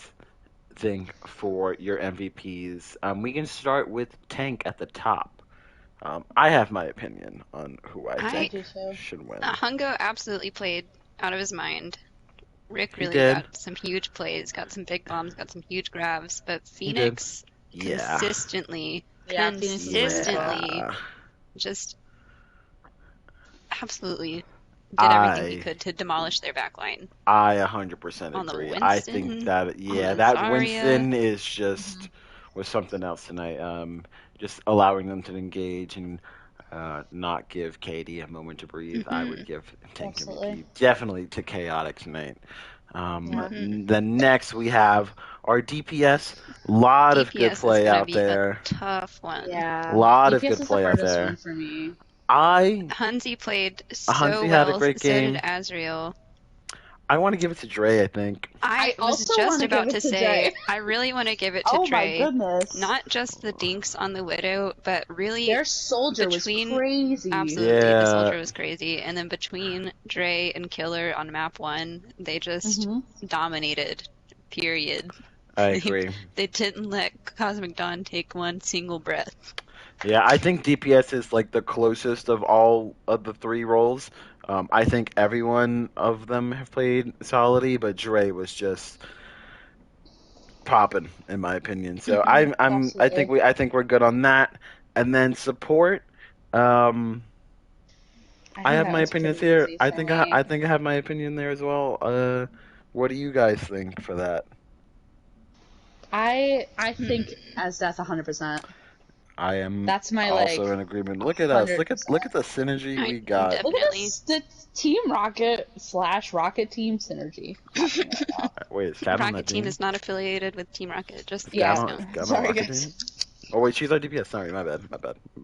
think for your MVPs? We can start with Tank at the top. I have my opinion on who I think should win. Hungo absolutely played out of his mind. Rick really did. got some huge plays, got some big bombs, got some huge grabs, but Phoenix Yeah. consistently Phoenix is Yeah. just absolutely did everything he could to demolish their backline. I 100% On the agree. I Winston, think that on that Zarya. Winston is just was something else tonight. Just allowing them to engage and not give Katie a moment to breathe. I would give Tank MVP definitely to Chaotic tonight. Then next we have our DPS. Lot of good DPS play is gonna out be there. a tough one. Yeah. A lot of DPS good is play the out hardest there. one for me. Hunzi played so Hunzi well. had a great so game. did Azrael. I want to give it to Dre, I think. I was also just wanna about give it to to say, Dre. I really want to give it to Oh Dre. my goodness. Not just the dinks on the Widow, but really Their soldier was crazy. Absolutely, Yeah. the soldier was crazy. And then between Dre and Killer on map 1, they just dominated, period. I agree. They didn't let Cosmic Dawn take one single breath. Yeah, I think DPS is like the closest of all of the three roles. I think everyone of them have played solidly, but Dre was just popping in my opinion. So Absolutely. I think we're good on that. And then support. Um, I I think have that my was opinions pretty here. easy for I me. think I have my opinion there as well. What do you guys think for that? I think as death 100%. I am That's my also like in agreement. Look at us. 100%. Look at the synergy I we got. Look at definitely. this the Team Rocket / Rocket Team synergy happening right now. Wait, is Cat on that Rocket Team team? is not affiliated with Team Rocket, just Is so you Yeah, guys know. Cat on sorry Rocket guys. team? Oh wait, she's our DPS. Sorry, my bad.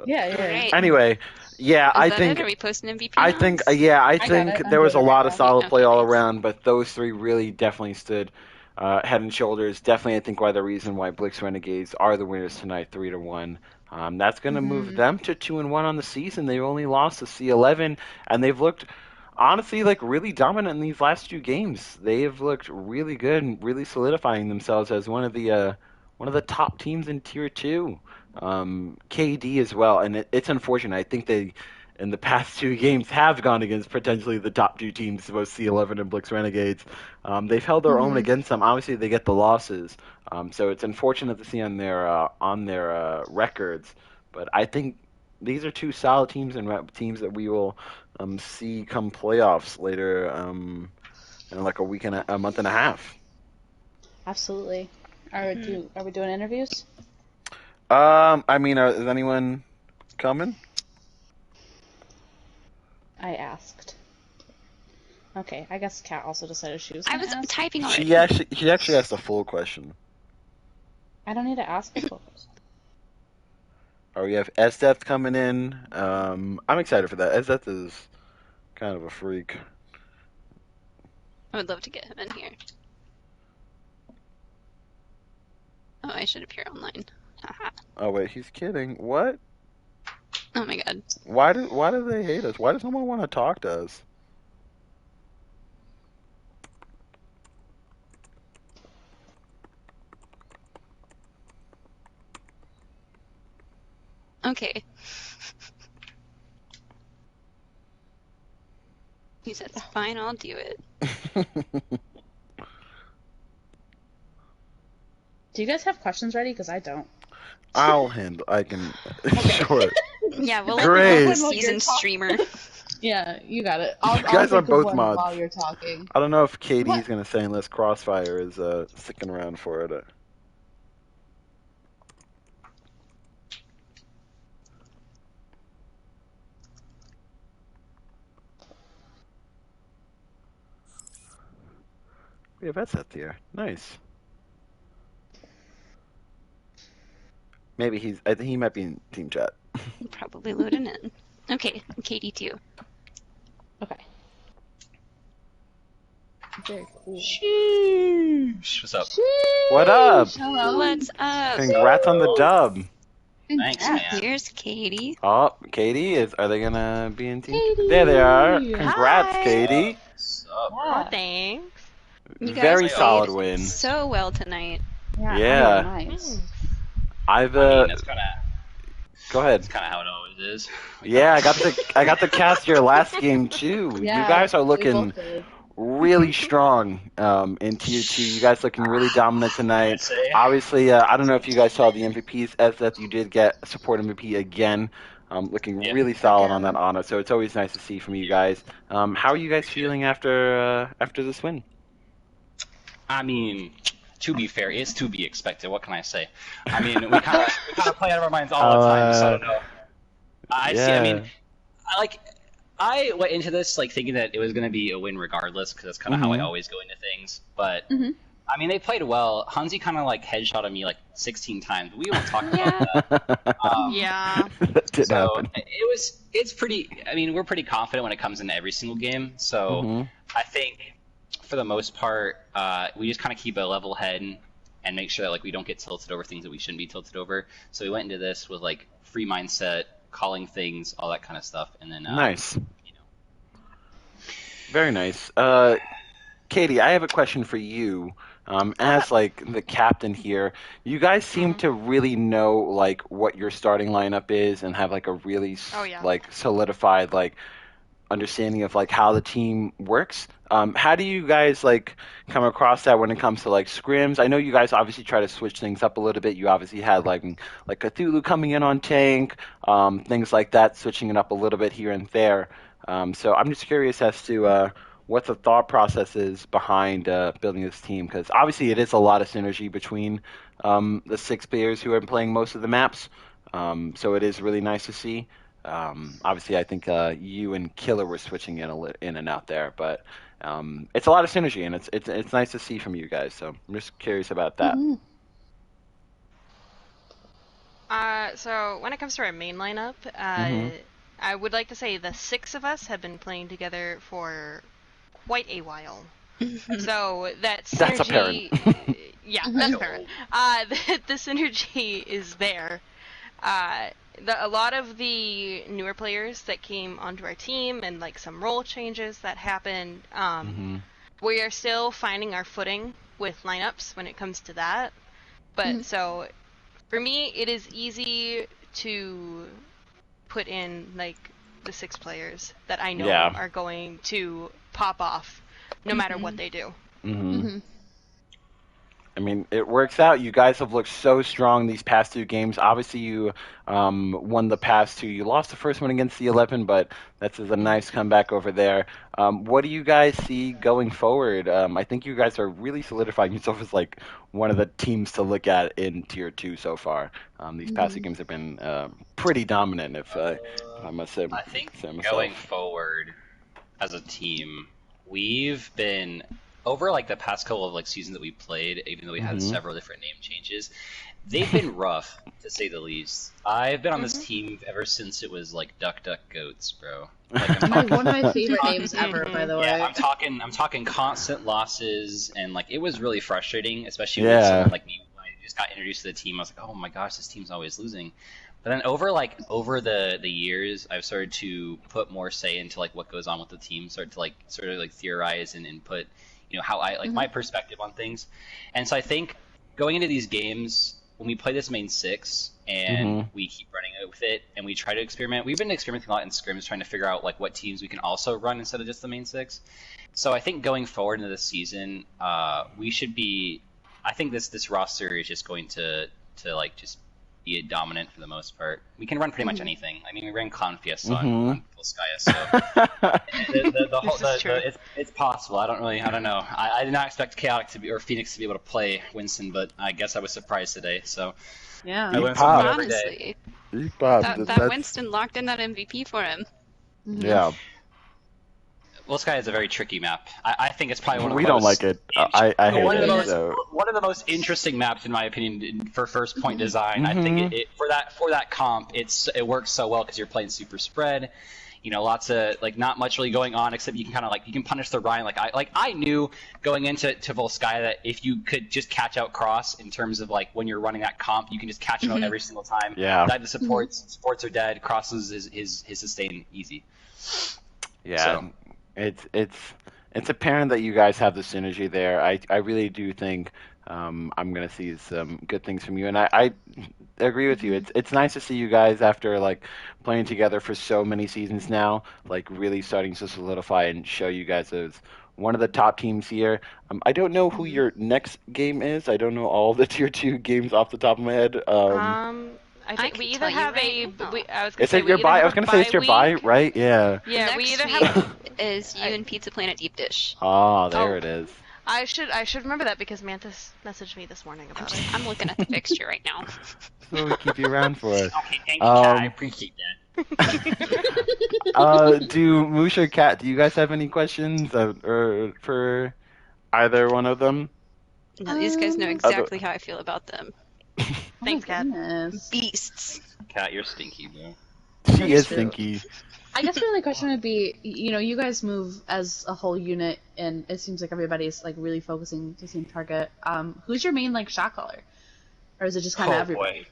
Yeah, yeah. Alright. Anyway, yeah, Is that it? Are we posting MVP nods? I I got think it. I'm there was doing a it right lot of now. solid play Okay, all nice. around, but those three really definitely stood head and shoulders. Definitely, I think why the reason why Blix Renegades are the winners tonight, 3-1. That's going to move Hmm. them to 2-1 on the season. They've only lost to C11, and they've looked honestly like really dominant in these last two games. They have looked really good and really solidifying themselves as one of the top teams in Tier 2. KD as well, and it's unfortunate. I think they, in the past two games, have gone against potentially the top two teams, both C11 and Blix Renegades. They've held their own Hmm. against them. Obviously, they get the losses, so it's unfortunate to see on their records. But I think these are two solid teams and teams that we will see come playoffs later in like a month and a half. Absolutely. Are we doing interviews? I mean, is anyone coming? I asked. Okay, I guess Kat also decided she was I gonna was ask. typing already. She actually asked a full question. I don't need to ask a focus. Oh, we have SDEath coming in. I'm excited for that. SDEath is kind of a freak. I would love to get him in here. Oh, I should appear online. Haha. Oh wait, he's kidding. What? Oh my god. Why do they hate us? Why does someone want to talk to us? Okay. He said, fine, I'll do it. Do you guys have questions ready? Because I don't. I'll handle. I can. Sure. Yeah, we'll Great. let the seasoned streamer. Yeah, you got it. You I'll guys are think of both one mods. while you're talking. I don't know if KD's What? gonna say unless Crossfire is sticking around for it. We have SDEath here. Nice. Maybe I think he might be in team chat. Probably loading in. Okay, KD2. Okay. Very cool. Sheesh. What's up? What up? Hello. What's up? Congrats on the dub. Thanks, Congrats. man. Here's Katie. Oh, Katie, are they gonna be in team? Katie! There they are. Congrats, Hi. Katie. What's up? Yeah. Thanks. You guys Very played solid win. so well tonight. Yeah. Oh, nice. I've I mean, that's kind of go ahead. how it always is. Yeah, I got to cast your last game too. Yeah, You guys are we looking both did. really strong in tier 2. You guys looking really dominant tonight. I'd say. Obviously, I don't know if you guys saw the MVPs, as that you did get support MVP again. Looking Yep. really solid on Again. that honor, so it's always nice to see from you guys. How are you guys feeling after this win? I mean, to be fair, it's to be expected. What can I say? I mean, we kind of play out of our minds all the time. So I don't know. I see. I mean, I went into this like thinking that it was going to be a win regardless, because that's kind of how I always go into things. But Mhm. I mean, they played well. Hansi kind of like headshotted me like 16 times. We won't talk about that. Yeah. That did So happen. it's pretty. I mean, we're pretty confident when it comes into every single game. So I think for the most part, we just kind of keep a level head and make sure that like we don't get tilted over things that we shouldn't be tilted over. So we went into this with like free mindset, calling things, all that kind of stuff, and then Nice. You know, Very nice. Katie, I have a question for you. As like the captain here, you guys seem to really know like what your starting lineup is and have like a really like solidified like understanding of like how the team works. How do you guys like come across that when it comes to like scrims? I know you guys obviously try to switch things up a little bit. You obviously had like Cthulhu coming in on tank, things like that, switching it up a little bit here and there. So I'm just curious as to what the thought process is behind building this team, because obviously it is a lot of synergy between the 6 players who are playing most of the maps. So it is really nice to see. Obviously, I think you and Killer were switching in and out there, but it's a lot of synergy, and it's nice to see from you guys. So I'm just curious about that. So when it comes to our main lineup, I would like to say the 6 of us have been playing together for quite a while. So that synergy, That's apparent. Yeah, that's apparent. The synergy is there. A lot of the newer players that came onto our team and like some role changes that happened, we are still finding our footing with lineups when it comes to that. But so for me, it is easy to put in like the 6 players that I know are going to pop off no matter what they do. I mean, it works out. You guys have looked so strong these past 2 games. Obviously, you won the past 2. You lost the first one against the 11, but that's a nice comeback over there. What do you guys see going forward? I think you guys are really solidifying yourself as like one of the teams to look at in Tier 2 so far. These past 2 games have been pretty dominant, if I must say. I think going forward as a team, we've been over like the past couple of like seasons that we played, even though we had several different name changes, they've been rough to say the least. I've been on this team ever since it was like Duck Duck Goats, bro. Like, One of my favorite names ever, by the way. Yeah, I'm talking constant losses, and like it was really frustrating, especially with someone like me when I just got introduced to the team. I was like, oh my gosh, this team's always losing. But then over the years, I've started to put more say into like what goes on with the team, sort of theorize and put, you know, how I like my perspective on things. And so I think going into these games, when we play this main 6 and we keep running it with it and we try to experiment, we've been experimenting a lot in scrims trying to figure out like what teams we can also run instead of just the main 6. So I think going forward into this season, we should be, I think this roster is just going to like just be dominant for the most part. We can run pretty much anything. I mean, we ran Clown Fiesta on Volskaya, so it's possible. I don't know. I did not expect Chaotic to be or Phoenix to be able to play Winston, but I guess I was surprised today. So yeah, I learned something every day. Honestly, that Winston locked in that MVP for him. Yeah. Volskaya is a very tricky map. I think it's probably one of the we most... don't like it. I hate it. One of the most interesting maps, in my opinion, for first point design. I think for that comp, it works so well because you're playing super spread. You know, lots of like not much really going on except you can kind of like you can punish the Ryan. I knew going into Volskaya that if you could just catch out Cross in terms of like when you're running that comp, you can just catch him out every single time. Yeah. Die the supports. Supports are dead. Crosses his sustain easy. Yeah. So. It's apparent that you guys have the synergy there. I really do think I'm gonna see some good things from you, and I agree with you. It's nice to see you guys after like playing together for so many seasons now, like really starting to solidify and show you guys as one of the top teams here. I don't know who your next game is. I don't know all the Tier 2 games off the top of my head. I think we either have Is it your buy? I was gonna say it's your buy, right? Yeah. Yeah, Next we either week have. is you and Pizza Planet Deep Dish. Oh, there it is. I should remember that because Mantis messaged me this morning about it. I'm looking at the fixture right now. So we keep you around for us. Okay, thank you, Kat. I appreciate that. Do Moosh or Kat, do you guys have any questions or for either one of them? No, these guys know exactly how I feel about them. Thanks, Kat. Beasts. Kat, you're stinky, bro. She is stinky. I guess my only question would be, you know, you guys move as a whole unit, and it seems like everybody's like really focusing to the same target. Who's your main like shot caller, or is it just kind of everybody?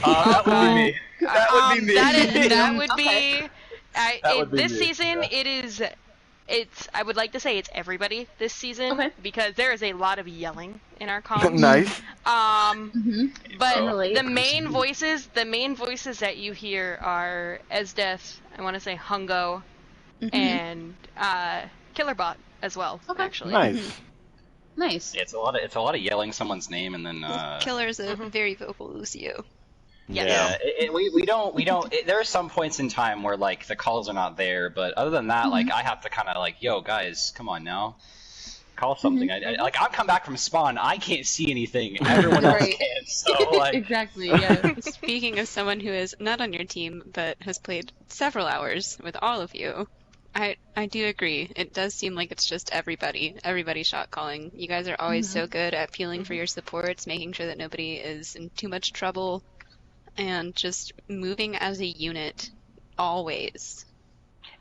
That would be me. That would be me. That would be. Okay. This season, it is I would like to say it's everybody this season Okay. because there is a lot of yelling in our comms. Nice. But Relate. the main voices that you hear are Esdeath, I want to say Hungo, and Killerbot as well. Okay. Actually. Nice. Nice. It's a lot of yelling someone's name and then. Killer's a very vocal Lucio. Yeah, we don't. There are some points in time where like the calls are not there, but other than that, like I have to kind of like, yo guys, come on now, call something. Like I've come back from spawn, I can't see anything. Everyone else Right. can. So like, Exactly. Yeah. Speaking of someone who is not on your team but has played several hours with all of you, I do agree. It does seem like it's just everybody shot calling. You guys are always so good at peeling for your supports, making sure that nobody is in too much trouble, and just moving as a unit always.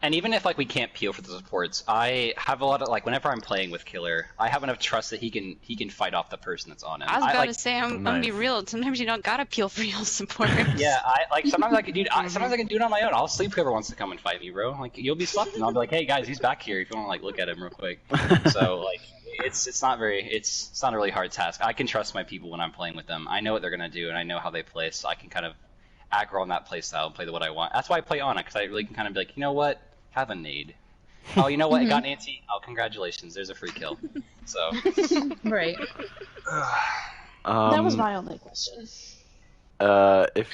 and even if like we can't peel for the supports, I have a lot of like whenever I'm playing with Killer, I have enough trust that he can fight off the person that's on him. I was about like, to say, I'm gonna be Nice. real. Sometimes you don't gotta peel for your support. Yeah, I like sometimes I can do sometimes I can do it on my own. I'll sleep whoever wants to come and fight me, bro. Like you'll be slept and I'll be like, hey guys, he's back here if you want to like look at him real quick. So like it's not a really hard task. I can trust my people when I'm playing with them. I know what they're gonna do and I know how they play, so I can kind of aggro on that play style and play what I want. That's why I play Ana, because I really can kind of be like, you know what, have a nade. Oh, you know what, it got Nancy. Oh, congratulations, there's a free kill. So Right. Um, That was my only question. If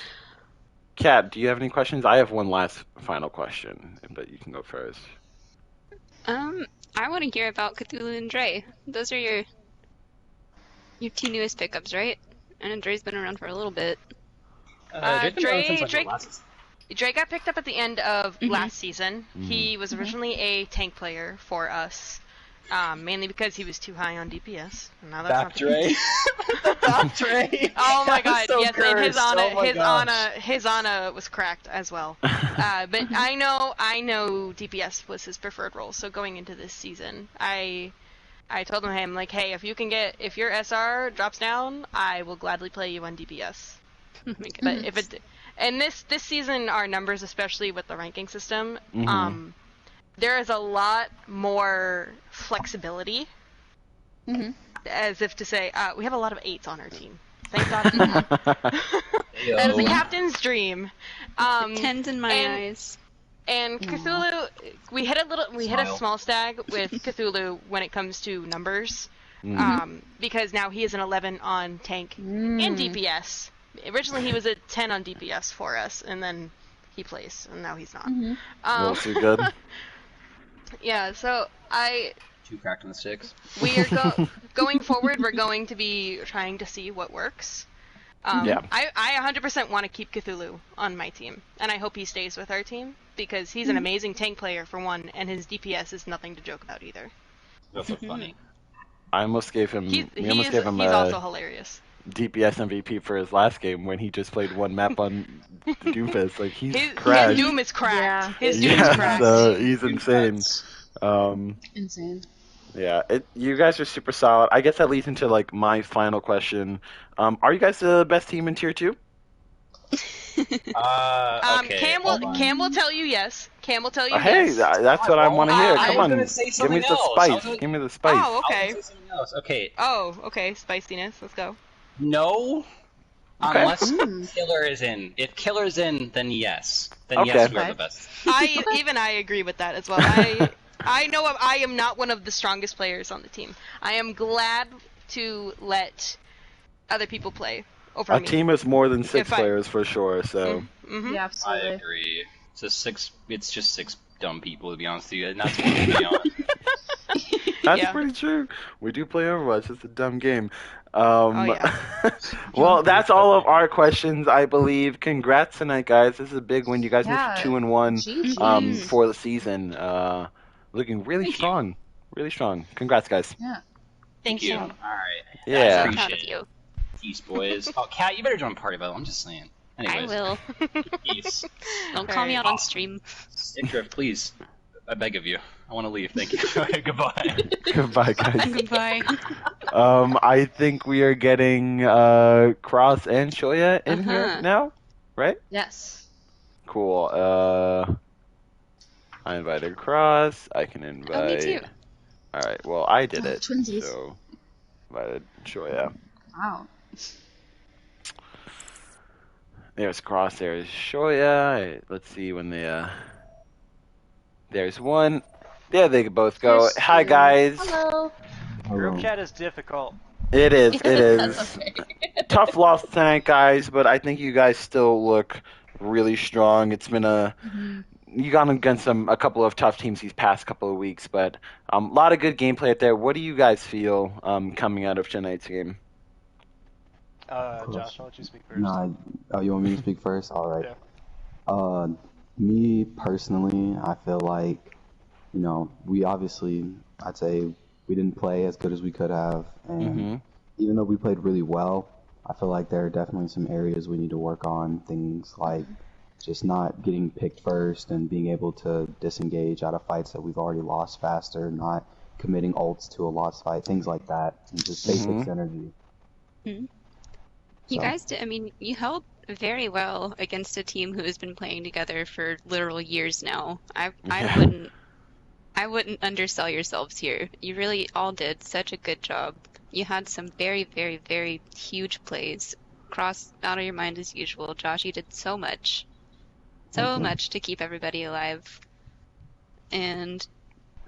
Kat, do you have any questions? I have one last final question, but you can go first. I want to hear about Cthulhu and Dre. Those are your two newest pickups, right? And Dre's been around for a little bit. Dre got picked up at the end of last season. He was originally a tank player for us, mainly because he was too high on DPS. And now that's back not the Dre. Back Dre. Oh my god, So yes, and his cursed. Ana, Oh my his Ana was cracked as well. But I know DPS was his preferred role. So going into this season, I told him, like, hey, if your SR drops down, I will gladly play you on DPS. But if it, and this season, our numbers, especially with the ranking system, there is a lot more flexibility. As if to say, we have a lot of 8s on our team. Thank God for that. That is a captain's dream. 10s in my eyes. And Cthulhu, we hit a small stag with Cthulhu when it comes to numbers, because now he is an 11 on tank and DPS. Originally he was a 10 on DPS for us, and then he plays, and now he's not. Well, too good. Yeah, so Two cracked on the sticks. we are going forward. We're going to be trying to see what works. Yeah. I 100% want to keep Cthulhu on my team, and I hope he stays with our team because he's an amazing tank player for one, and his DPS is nothing to joke about either. That's so funny. I almost gave him. He's also hilarious. DPS MVP for his last game when he just played one map on Doomfist. Like he's His crashed. Doom is cracked. Yeah. His Doom is cracked. So he's insane. Insane. Yeah, you guys are super solid. I guess that leads into like my final question. Are you guys the best team in tier 2? Okay, Cam will tell you yes. Cam will tell you Hey, yes. that's what I want to hear. I Come was on, gonna say give me something the else. spice. Give me the spice. Oh, okay. Okay. Oh, okay. Spiciness. Let's go. No. Okay. Unless Killer is in. If Killer's in, then yes. Then Okay. yes, we're the best. I agree with that as well. I know I am not one of the strongest players on the team. I am glad to let other people play over A me. team is more than 6 If I- players for sure. So Yeah, I absolutely. agree. It's just 6 dumb people to be honest with you, and that's what to be honest. that's Yeah. pretty true. We do play Overwatch. It's a dumb game. yeah. Well, that's all of our questions, I believe. Congrats tonight, guys. This is a big win. You guys Yeah. moved to 2-1 GG. for the season. Looking really strong. Really strong. Congrats, guys. Yeah. Thank you. you. All right. Yeah. I'm proud of Appreciate it. you. Peace, boys. Oh, Kat, you better join Party Battle. I'm just saying. Anyways, I will. Peace. Don't call me out on stream. Drift, please. I beg of you. I want to leave. Thank you. Goodbye. Goodbye, guys. Goodbye. I think we are getting Cross and Shoya in here now, right? Yes. Cool. I invited Cross. I can Oh, me invite. too. All right. Well, I did it. Twinsies. So invited Shoya. Wow. There's Cross. There's Shoya. Let's see when they. There's one. There they both go. There's Hi two. guys. Hello. Group chat is difficult. It is. It is. Okay. Tough loss tonight, guys, but I think you guys still look really strong. It's been you gone against a couple of tough teams these past couple of weeks, but a lot of good gameplay out there. What do you guys feel coming out of tonight's game? Josh, I'll let you speak first. Oh, you want me to speak first? All right. Yeah. Me personally, I feel like, we obviously, I'd say we didn't play as good as we could have, and even though we played really well, I feel like there are definitely some areas we need to work on. Things like just not getting picked first and being able to disengage out of fights that we've already lost faster, not committing ults to a lost fight, things like that, and just basic synergy. You guys did, you held very well against a team who has been playing together for literal years now. I wouldn't undersell yourselves here. You really all did such a good job. You had some very, very, very huge plays. Cross out of your mind as usual. Josh, you did so much. So much to keep everybody alive. And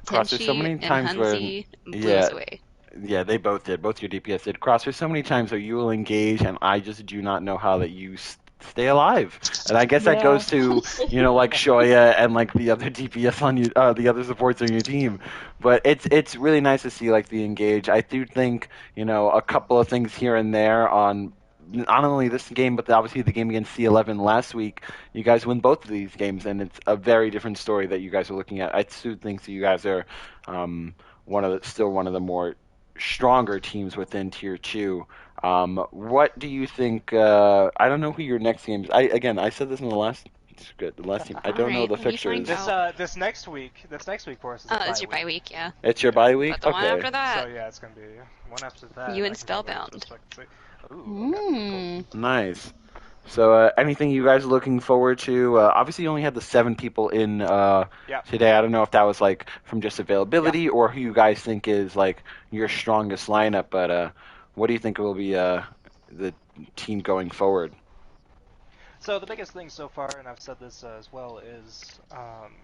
Cross, there's so many Tenchi times and where Hansi blew us away. Yeah, they both did. Both your DPS did. Cross, there's so many times where you will engage, and I just do not know how that you stay alive. And I guess that goes to, like Shoya and like the other DPS on you, the other supports on your team. But it's really nice to see like the engage. I do think, a couple of things here and there on not only this game, but obviously the game against C11 last week. You guys win both of these games, and it's a very different story that you guys are looking at. I still think that you guys are still one of the more stronger teams within Tier 2. What do you think? I don't know who your next game is. I said this in the last. It's good. The last team. I don't know the fixtures. This next week for us is it's your bye week, yeah. It's your bye week. But the one Okay. after that. So yeah, it's gonna be one after that. You and Spellbound. Ooh. Nice. So, anything you guys are looking forward to? Obviously, you only had the 7 people in today. I don't know if that was like from just availability or who you guys think is like your strongest lineup. But what do you think will be the team going forward? So the biggest thing so far, and I've said this as well, is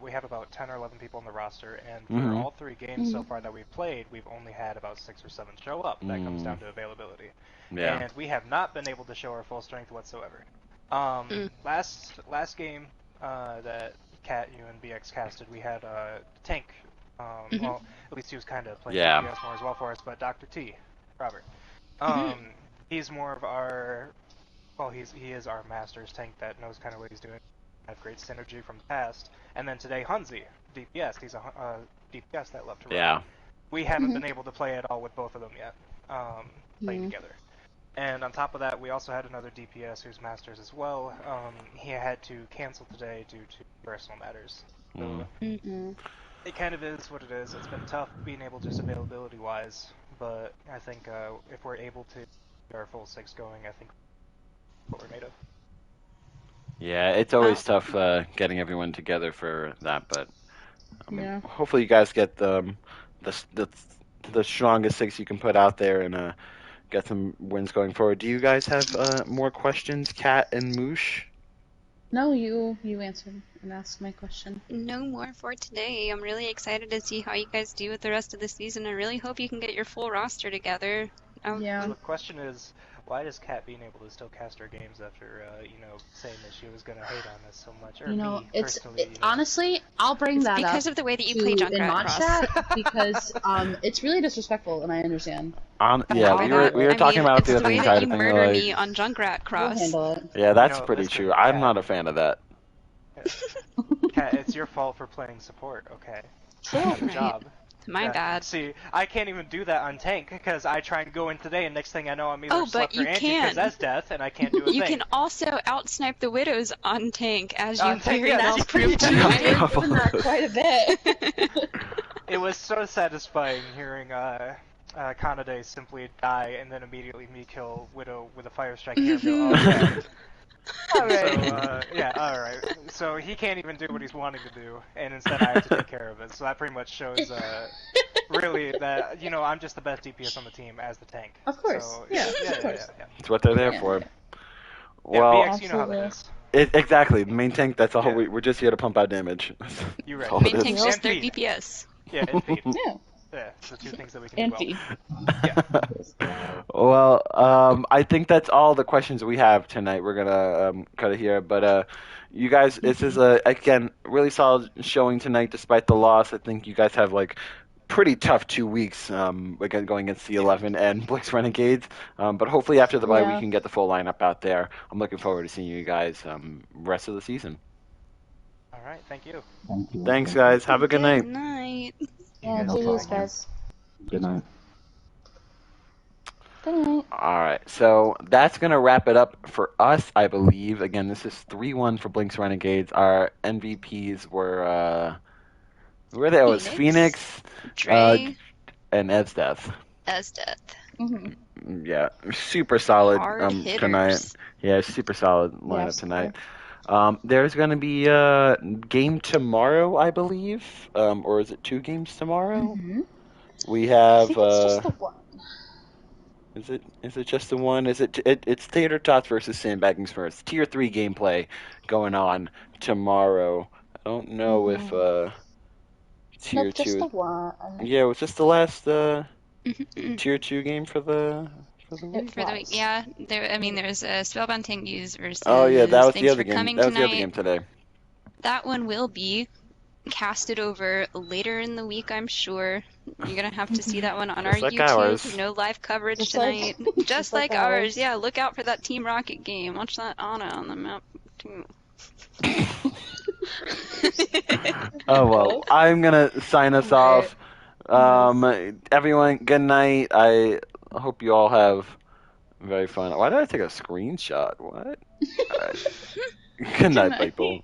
we have about 10 or 11 people on the roster, and for all 3 games so far that we've played, we've only had about 6 or 7 show up. That comes down to availability. Yeah. And we have not been able to show our full strength whatsoever. Last game that Kat, you and BX casted, we had Tank. Well, at least he was kind of playing DPS more as well for us, but Dr. T, Robert. He's more of our... Well, he is our master's tank that knows kind of what he's doing. Have great synergy from the past. And then today, Hansi, DPS. He's a DPS that left to right. Yeah. We haven't been able to play at all with both of them yet, playing together. And on top of that, we also had another DPS who's masters as well. He had to cancel today due to personal matters. So it kind of is what it is. It's been tough being able just availability-wise, but I think if we're able to get our full 6 going, I think what we're made of. Yeah, it's always tough getting everyone together for that, but hopefully you guys get the strongest 6 you can put out there and get some wins going forward. Do you guys have more questions, Kat and Moosh? No, you answered and asked my question. No more for today. I'm really excited to see how you guys do with the rest of the season. I really hope you can get your full roster together. So the question is, why does Kat being able to still cast her games after, saying that she was going to hate on us so much? Or honestly, I'll bring that up. Because of the way that you play Junkrat Cross. Chat, because it's really disrespectful, and I understand. We were talking about the other thing. It's the way that you murder me on Junkrat Cross. We'll handle it. Yeah, that's pretty true. I'm not a fan of that. Kat, it's your fault for playing support, okay? Good job. My bad. See, I can't even do that on tank because I try and go in today, and next thing I know, I'm either slept or anti-possessed death, and I can't do a thing. You can also outsnipe the widows on tank, as you very well I've proved proven tonight. that quite a bit. It was so satisfying hearing Kanade simply die and then immediately me kill Widow with a fire strike here and go, oh, okay. All So, right. yeah, alright. So he can't even do what he's wanting to do, and instead I have to take care of it. So that pretty much shows, really, that, I'm just the best DPS on the team as the tank. Of course. So, Yeah, yeah, of course. yeah. It's what they're there Yeah. for. Yeah, Well, BX, you know how that Absolutely. is. exactly. The main tank, that's all. Yeah. We're just here to pump out damage. You're That's right. all Main it is. tank's just their And feed. DPS. Yeah, and feed. Yeah. Yeah, it's the two things that we can And do feed. Well, I think that's all the questions we have tonight. We're gonna cut it here, but you guys, this is again really solid showing tonight, despite the loss. I think you guys have like pretty tough 2 weeks, again going against the 11 and Blix Renegades. But hopefully after the bye we Yeah. can get the full lineup out there. I'm looking forward to seeing you guys rest of the season. Alright, thank you. Thank you. Thanks, guys. Have a good night. Good night. Yeah, No cheers, problem. guys. Good night. Good night. All right, so that's gonna wrap it up for us, I believe. Again, this is 3-1 for Blinks Renegades. Our MVPs were who were they? Oh, it was Phoenix, Phoenix, Dre, and Evsdeath. Esdeath. Mm-hmm. Yeah, super solid Hard tonight. hitters. Yeah, super solid lineup Yes. tonight. There's gonna be a game tomorrow, I believe, or is it 2 games tomorrow? Mm-hmm. We I have. think it's just the one. Is it just the one? It's Tater Tots versus Sandbagging Smurfs. Tier 3 gameplay going on tomorrow. I don't know if Tier Nope, 2 just the is... one. Yeah, was this the last Mhm. Tier 2 game for the week? For the week, yeah. There's a Spellbound Tangies versus Oh yeah, that was the Thanks other for game. Coming That was the other Tonight. game today. That one will be casted over later in the week, I'm sure. You're gonna have to see that one on Just our like YouTube. ours. No live coverage Just like- tonight. Just like like ours. ours. Yeah, look out for that Team Rocket game. Watch that Ana on the map too. Oh well, I'm gonna sign us off. Everyone, good night. I hope you all have very fun. Why did I take a screenshot? What? All right. Good night, people.